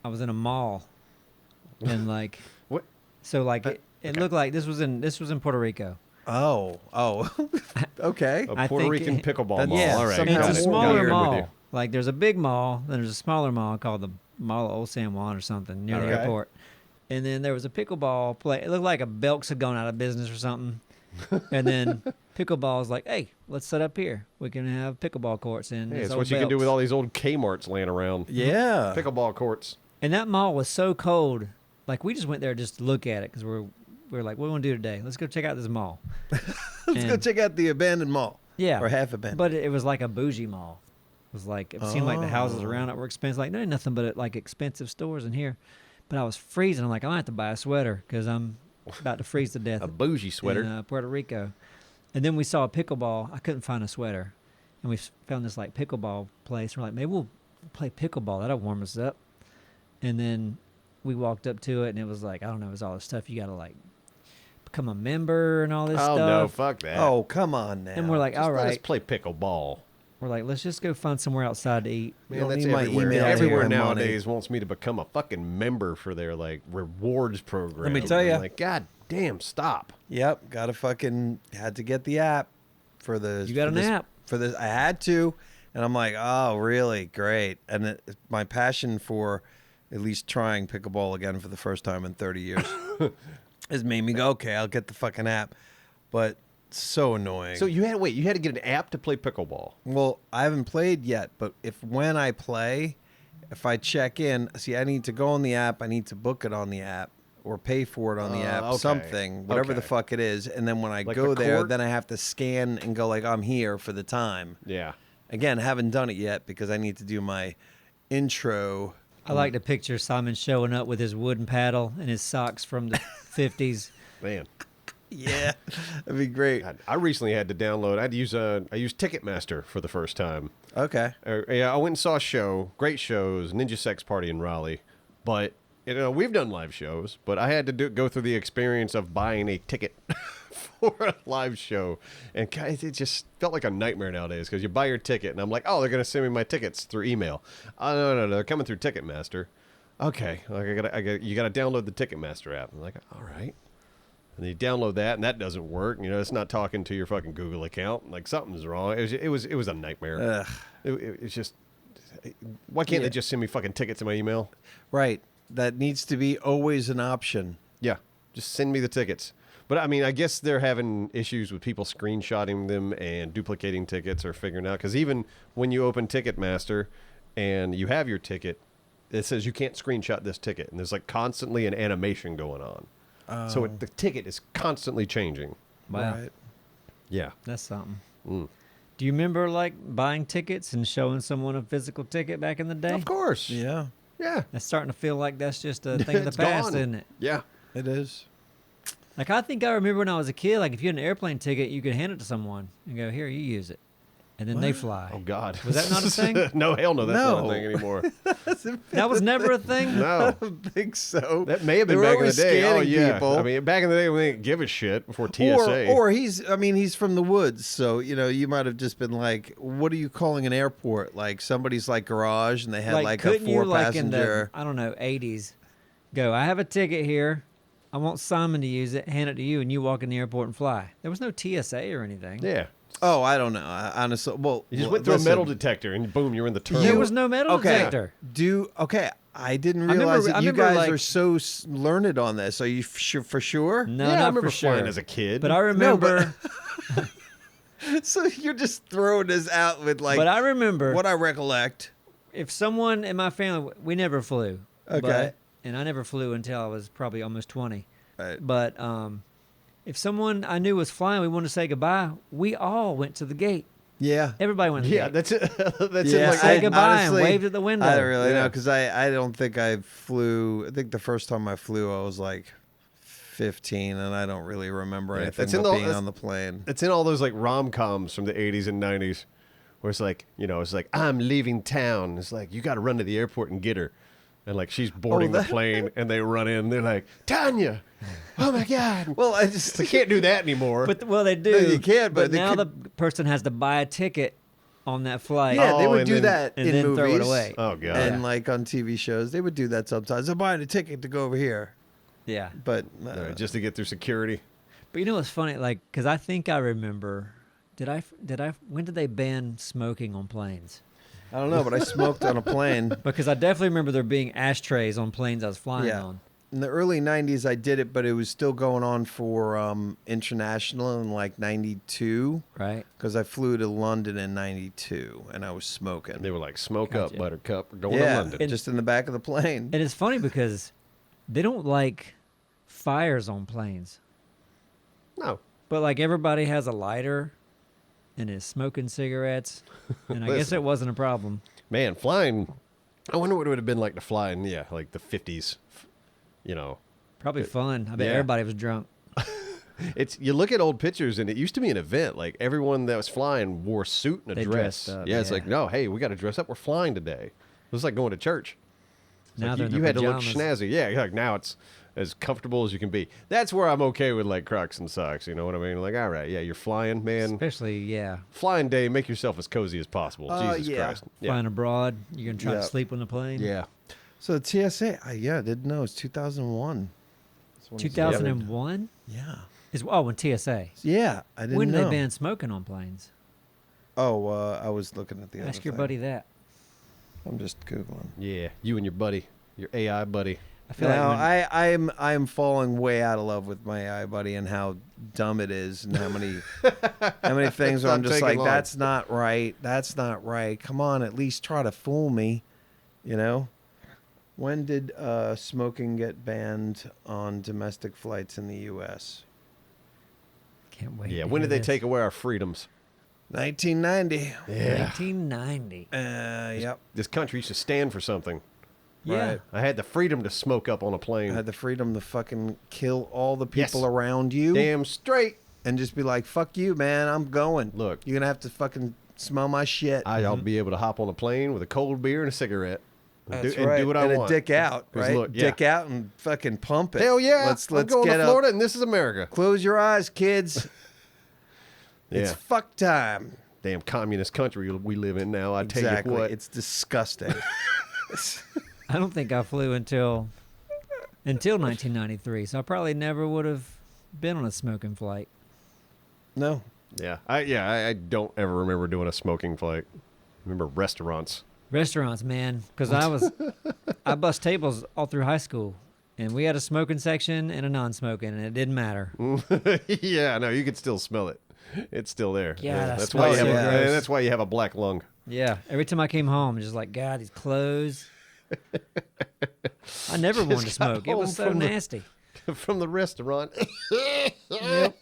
I was in a mall, and like, What? so like it okay. looked like this was in Puerto Rico. Oh, okay. A I Puerto think Rican it- pickleball that- mall. yeah, All right. somehow It's got a it. smaller Got it. mall. With you. Like there's a big mall, then there's a smaller mall called the Mall of Old San Juan or something near the Okay. airport. And then there was a pickleball play. It looked like a Belks had gone out of business or something. And then pickleball's like, hey, let's set up here. We can have pickleball courts in. Hey, this it's old what you can do with Belks. all these old Kmart's laying around. Yeah. Pickleball courts. And that mall was so cold. Like we just went there just to look at it because we were like, what do we want to do today? Let's go check out this mall. Let's go And- check out the abandoned mall. Yeah. Or half abandoned. But it was like a bougie mall. It was like, it seemed like the houses Oh. around it were expensive. Like, there ain't nothing but like expensive stores in here. But I was freezing. I'm like, I'm going to have to buy a sweater because I'm about to freeze to death A bougie sweater. in Puerto Rico. And then we saw a pickleball. I couldn't find a sweater. And we found this like pickleball place. We're like, maybe we'll play pickleball. That'll warm us up. And then we walked up to it and it was like, I don't know, it was all this stuff. You got to like become a member and all this Oh stuff. no, fuck that. Oh, come on now. And we're like, Just all let us right. play pickleball. We're like, let's just go find somewhere outside to eat. Man, don't that's need my everywhere. email Everywhere here, money. nowadays wants me to become a fucking member for their like rewards program. me tell I'm ya. like, God damn, stop. Yep, had to get the app for the. You got for an this- app? for this. I had to, and I'm like, oh, really great. And my passion for at least trying pickleball again for the first time in 30 years has made me go, okay, I'll get the fucking app. But so annoying. So you had to get an app to play pickleball. Well, I haven't played yet, but when I play, if I check in, see, I need to go on the app. I need to book it on the app or pay for it on the app, okay. something, whatever the Okay. fuck it is. And then when I Like go the there, court? then I have to scan and go like, I'm here for the time. Yeah. Again, haven't done it yet because I need to do my intro. I like to picture Simon showing up with his wooden paddle and his socks from the 50s. Man. Yeah, that'd be great. God, I recently had to download. I used Ticketmaster for the first time. Okay. Yeah, I went and saw a show. Great shows. Ninja Sex Party in Raleigh. But we've done live shows, but I had to go through the experience of buying a ticket for a live show, and it just felt like a nightmare nowadays because you buy your ticket, and I'm like, oh, they're gonna send me my tickets through email. Oh, no, they're coming through Ticketmaster. Okay, like you gotta download the Ticketmaster app. I'm like, all right. And you download that, and that doesn't work. It's not talking to your fucking Google account. Like something's wrong. It was a nightmare. Ugh. It's just Why can't Yeah. they just send me fucking tickets to my email? Right. That needs to be always an option. Yeah, just send me the tickets. But I mean, I guess they're having issues with people screenshotting them and duplicating tickets or figuring out. Because even when you open Ticketmaster and you have your ticket, it says you can't screenshot this ticket. And there's like constantly an animation going on. So the ticket is constantly changing. Wow, Right. Yeah. that's something. Mm. Do you remember like buying tickets and showing someone a physical ticket back in the day? Of course. Yeah, Yeah. That's starting to feel like that's just a thing of the It's past, gone. isn't it? it is. Like I think I remember when I was a kid, like if you had an airplane ticket, you could hand it to someone and go, "Here, you use it," and then they fly. Oh, God. Was that not a thing? No, hell no. That's not a No. thing anymore. That was never a thing. No. I don't think so. That may have They been were back in the always day. Oh, scanning yeah. people. I mean, back in the day when they didn't give a shit before TSA. Or he's from the woods, so you might have just been like, what are you calling an airport? Like somebody's like garage, and they had like a couldn't you, 4 like in the passenger. I don't know 80s, go? I have a ticket here. I want Simon to use it. Hand it to you, and you walk in the airport and fly. There was no TSA or anything. Yeah. Oh, I don't know. Honestly, well, You just well, went through listen, a metal detector and boom, you're in the terminal. There was no metal Okay. detector. I didn't I remember- realize I that you remember, guys like- are so learned on this. Are you for sure? No, Yeah, not I remember for sure. flying as a kid. But I remember. So you're just throwing this out with like but I remember what I recollect. if someone in my family, we never flew. Okay. But, and I never flew until I was probably almost 20. Right. But if someone I knew was flying, we wanted to say goodbye. We all went to the gate. Yeah. Everybody went to the yeah, gate. that's it. That's Yeah, it. Like, Say I- goodbye honestly, and waved at the window. I don't really know Yeah. because I don't think I flew. I think the first time I flew, I was like 15, and I don't really remember Yeah, anything that's in but the- being that's- on the plane. it's in all those like rom-coms from the 80s and 90s where it's like, it's like, I'm leaving town. It's like, you got to run to the airport and get her. And like, she's boarding the that- plane and they run in. They're like, Tanya, oh my God. Well, I just They can't do that anymore. But well, they do. No, you can't, but they now could- the person has to buy a ticket on that flight. yeah, they Oh, would and do then- that and in then movies. throw it away. Oh, God. And like on TV shows, they would do that sometimes. I'm buying a ticket to go over here, Yeah. but Just to get through security. But you know what's funny? Like, because I think I remember. When did they ban smoking on planes? I don't know. But I smoked on a plane. Because I definitely remember there being ashtrays on planes I was flying Yeah. on. In the early 90s, I did it, but it was still going on for international in like 92 Right? because I flew to London in 92 and I was smoking. And they were like, smoke Gotcha. up, Buttercup. We're going to Yeah, London. just in the back of the plane. And it's funny because they don't like fires on planes. No. But like everybody has a lighter and is smoking cigarettes. And I guess Listen. it wasn't a problem. Man, flying. I wonder what it would have been like to fly in, like the 50s. Probably fun. I bet Yeah. everybody was drunk. You look at old pictures and it used to be an event. Like everyone that was flying wore a suit and a They dress. dressed up, yeah, it's yeah. like, no, hey, we got to dress up. We're flying today. It was like going to church. It's Now like they're in you their had to look pajamas. snazzy. Yeah, like now it's as comfortable as you can be. That's where I'm okay with like Crocs and socks. You know what I mean? Like, all right, yeah, you're flying, man. Especially, yeah. Flying day, make yourself as cozy as possible. Jesus yeah. Christ. Flying abroad. You're going to try Yeah. to sleep on the plane. Yeah. So the TSA, I didn't know. It's 2001. That's when it started. 2001? Yeah. When TSA. Yeah, I didn't When know. did they ban smoking on planes? Oh, I was looking at the other Ask your thing. buddy that. I'm just Googling. Yeah. You and your buddy, your AI buddy. I feel Now, like when, I'm falling way out of love with my AI buddy and how dumb it is and how many things where I'm not just taking like, long. that's not right. That's not right. Come on, at least try to fool me. You know? When did smoking get banned on domestic flights in the U.S.? can't wait. Yeah. to When hear did they this. take away our freedoms? 1990. Yeah. 1990. Yep. This country used to stand for something. Yeah. Right. I had the freedom to smoke up on a I plane. had the freedom to fucking kill all the Yes. people around you Damn straight. and just be like, fuck you, man. I'm going. Look. You're going to have to fucking smell my shit. I'll be able to hop on a plane with a cold beer and a cigarette. And That's do, right. and do what I and want. a dick out, 'Cause right? look, yeah. Dick out and fucking pump it. Hell yeah. Let's I'm going get to up. Florida and this is America. Close your eyes, kids. It's Yeah. fuck time. Damn communist country we live in now. I tell Exactly. you what. It's disgusting. I don't think I flew until 1993, so I probably never would have been on a smoking flight. No. Yeah. I don't ever remember doing a smoking flight. I remember restaurants. Restaurants, man, because I bust tables all through high school, and we had a smoking section and a non-smoking, and it didn't matter. Yeah, no, you can still smell it. It's still there. Yeah, that that's why you smells have so gross. that's why you have a black lung. Yeah, every time I came home, just like, God, these clothes. I never wanted to got smoke. It was home so from the- nasty. From the restaurant. Yep.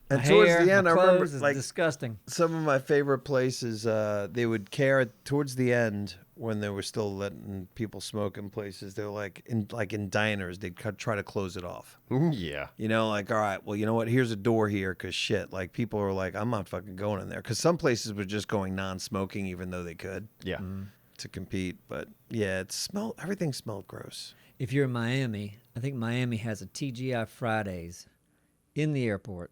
And My towards hair, the end, my I remember clothes is like disgusting. some of my favorite places. They would care towards the end when they were still letting people smoke in places. They were like in diners. They'd try to close it off. Yeah. You know, like, all right, well, you know what? Here's a door here, because shit. Like, people are like, I'm not fucking going in there, because some places were just going non-smoking, even though they could Yeah. to compete. But yeah, everything smelled gross. If you're in Miami, I think Miami has a TGI Fridays in the airport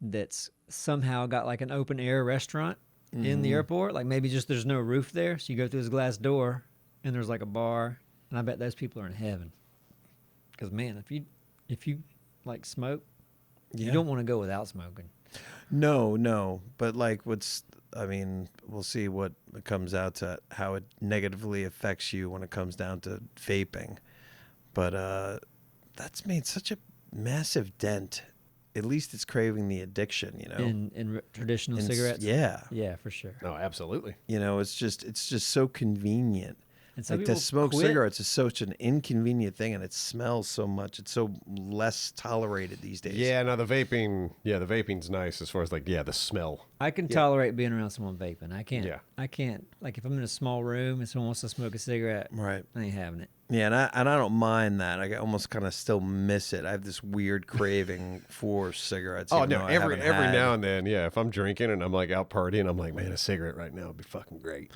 that's somehow got like an open air restaurant in the airport. Like maybe just there's no roof there, so you go through this glass door and there's like a bar, and I bet those people are in heaven. Because man, if you like smoke, you don't want to go without smoking. No, but like we'll see what it comes out to, how it negatively affects you when it comes down to vaping. But that's made such a massive dent. At least it's craving the addiction, you know. In traditional cigarettes. Yeah, for sure. No, absolutely. You know, it's just so convenient. And some Like, to people smoke quit. cigarettes is such an inconvenient thing, and it smells so much. It's so less tolerated these days. Yeah, no, the vaping's nice as far as like, the smell. I can tolerate being around someone vaping. I can't. Yeah. I can't. Like if I'm in a small room and someone wants to smoke a cigarette, Right. I ain't having it. Yeah, and I don't mind that. I almost kind of still miss it. I have this weird craving for cigarettes. Oh even no, though I every haven't had- now and then, if I'm drinking and I'm like out partying, I'm like, man, a cigarette right now would be fucking great.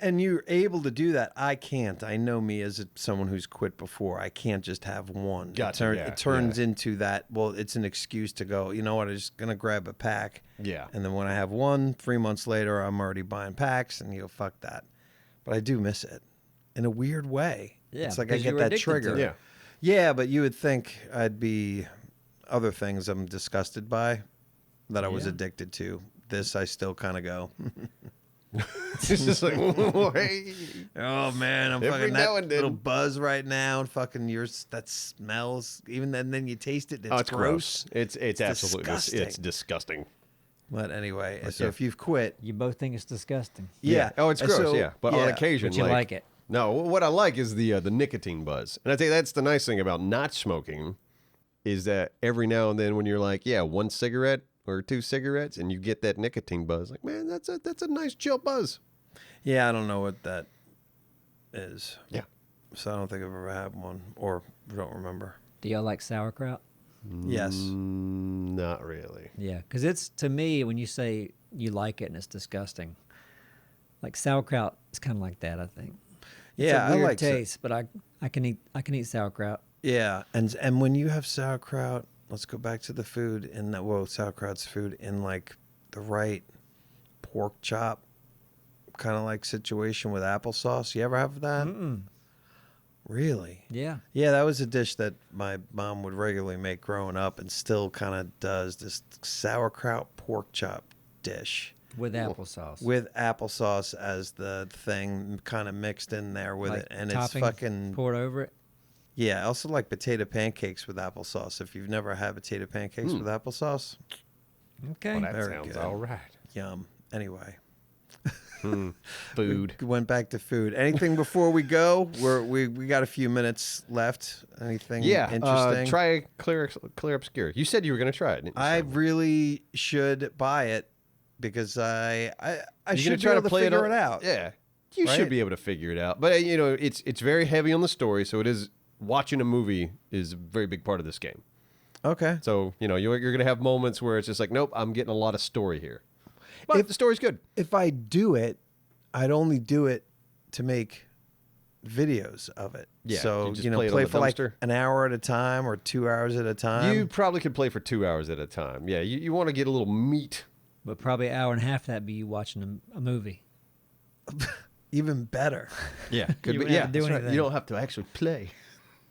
And you're able to do that. I can't. I know me as someone who's quit before. I can't just have one. Gotcha, It turns into that. Well, it's an excuse to go, you know what? I'm just gonna grab a pack. Yeah. And then when I have one, 3 months later, I'm already buying packs, and fuck that. But I do miss it in a weird way. Yeah, it's like I because get you were that addicted to trigger. it. Yeah. Yeah, but you would think I'd be other things I'm disgusted by that I was Yeah. addicted to. This I still kind of go, It's just like, hey. oh man, I'm Every fucking now that and then. little buzz right now, and fucking yours that smells. Even then you taste it. It's It's gross. It's absolutely disgusting. it's disgusting. But anyway, so yeah. if you've quit, You both think it's disgusting. yeah. Oh, it's And gross. so- But on yeah. occasion, But you like it. No, what I like is the nicotine buzz, and I think that's the nice thing about not smoking, is that every now and then when you're like, one cigarette or two cigarettes, and you get that nicotine buzz, like, man, that's a nice chill buzz. Yeah, I don't know what that is. Yeah. So I don't think I've ever had one, or don't remember. Do y'all like sauerkraut? Yes. Not really. Yeah, because it's, to me, when you say you like it and it's disgusting, like sauerkraut is kind of like that. I think. Yeah, it's a I weird like taste, but I can eat sauerkraut. Yeah, and when you have sauerkraut, let's go back to the food in that. Well, sauerkraut's food in like the right pork chop kind of like situation with applesauce. You ever have that? Mm-mm. Really? Yeah. Yeah, that was a dish that my mom would regularly make growing up, and still kind of does. This sauerkraut pork chop dish With applesauce. with applesauce as the thing, kind of mixed in there with Like it, and it's topping fucking. poured over it. Yeah, I also like potato pancakes with applesauce. If you've never had potato pancakes with applesauce, Okay. Well, that Very sounds good. all right. yum. Anyway, Food. we went back to food. Anything before we go? We got a few minutes left. Anything interesting? Try Clair Obscur. You said you were going to try it. Didn't you, I Simon? really should buy it because I You're should gonna be try able to to play figure it it out. Yeah, you Right? should be able to figure it out. But it's very heavy on the story, so it is watching a movie is a very big part of this game. Okay. So you're going to have moments where it's just like, nope, I'm getting a lot of story here. But If- the story's good. If I do it, I'd only do it to make videos of it. Yeah, So you just play it on play the for like dumpster. an hour at a time or 2 hours at a time. You probably could play for 2 hours at a time. Yeah, you want to get a little meat. But probably an hour and a half of that be you watching a movie. Even better. Yeah, could You be. wouldn't Yeah, have to do that's right. anything. You don't have to actually play.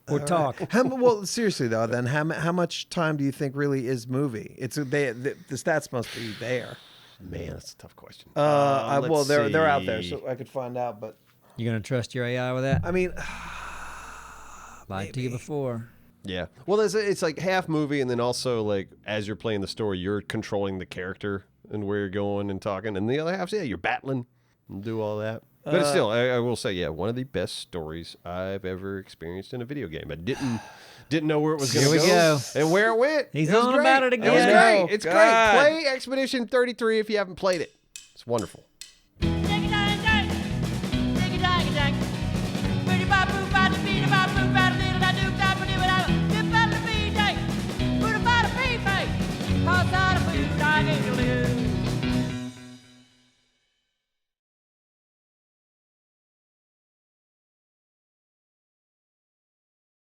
Or talk. Well, seriously though, then how much time do you think really is movie? The stats must be there. Man, that's a tough question. Well, Let's they're out there, see. so I could find out. But You gonna trust your AI with that? I mean, Lied to you before. Yeah. Well, it's like half movie, and then also like as you're playing the story, you're controlling the character and where you're going and talking, and the other half's you're battling and do all that. But it's still, I will say, one of the best stories I've ever experienced in a video game. I didn't know where it was going to Here we go. and where it went. He's It was on great. about it It was again. great. It's God. great. Play Expedition 33 if you haven't played it. It's wonderful.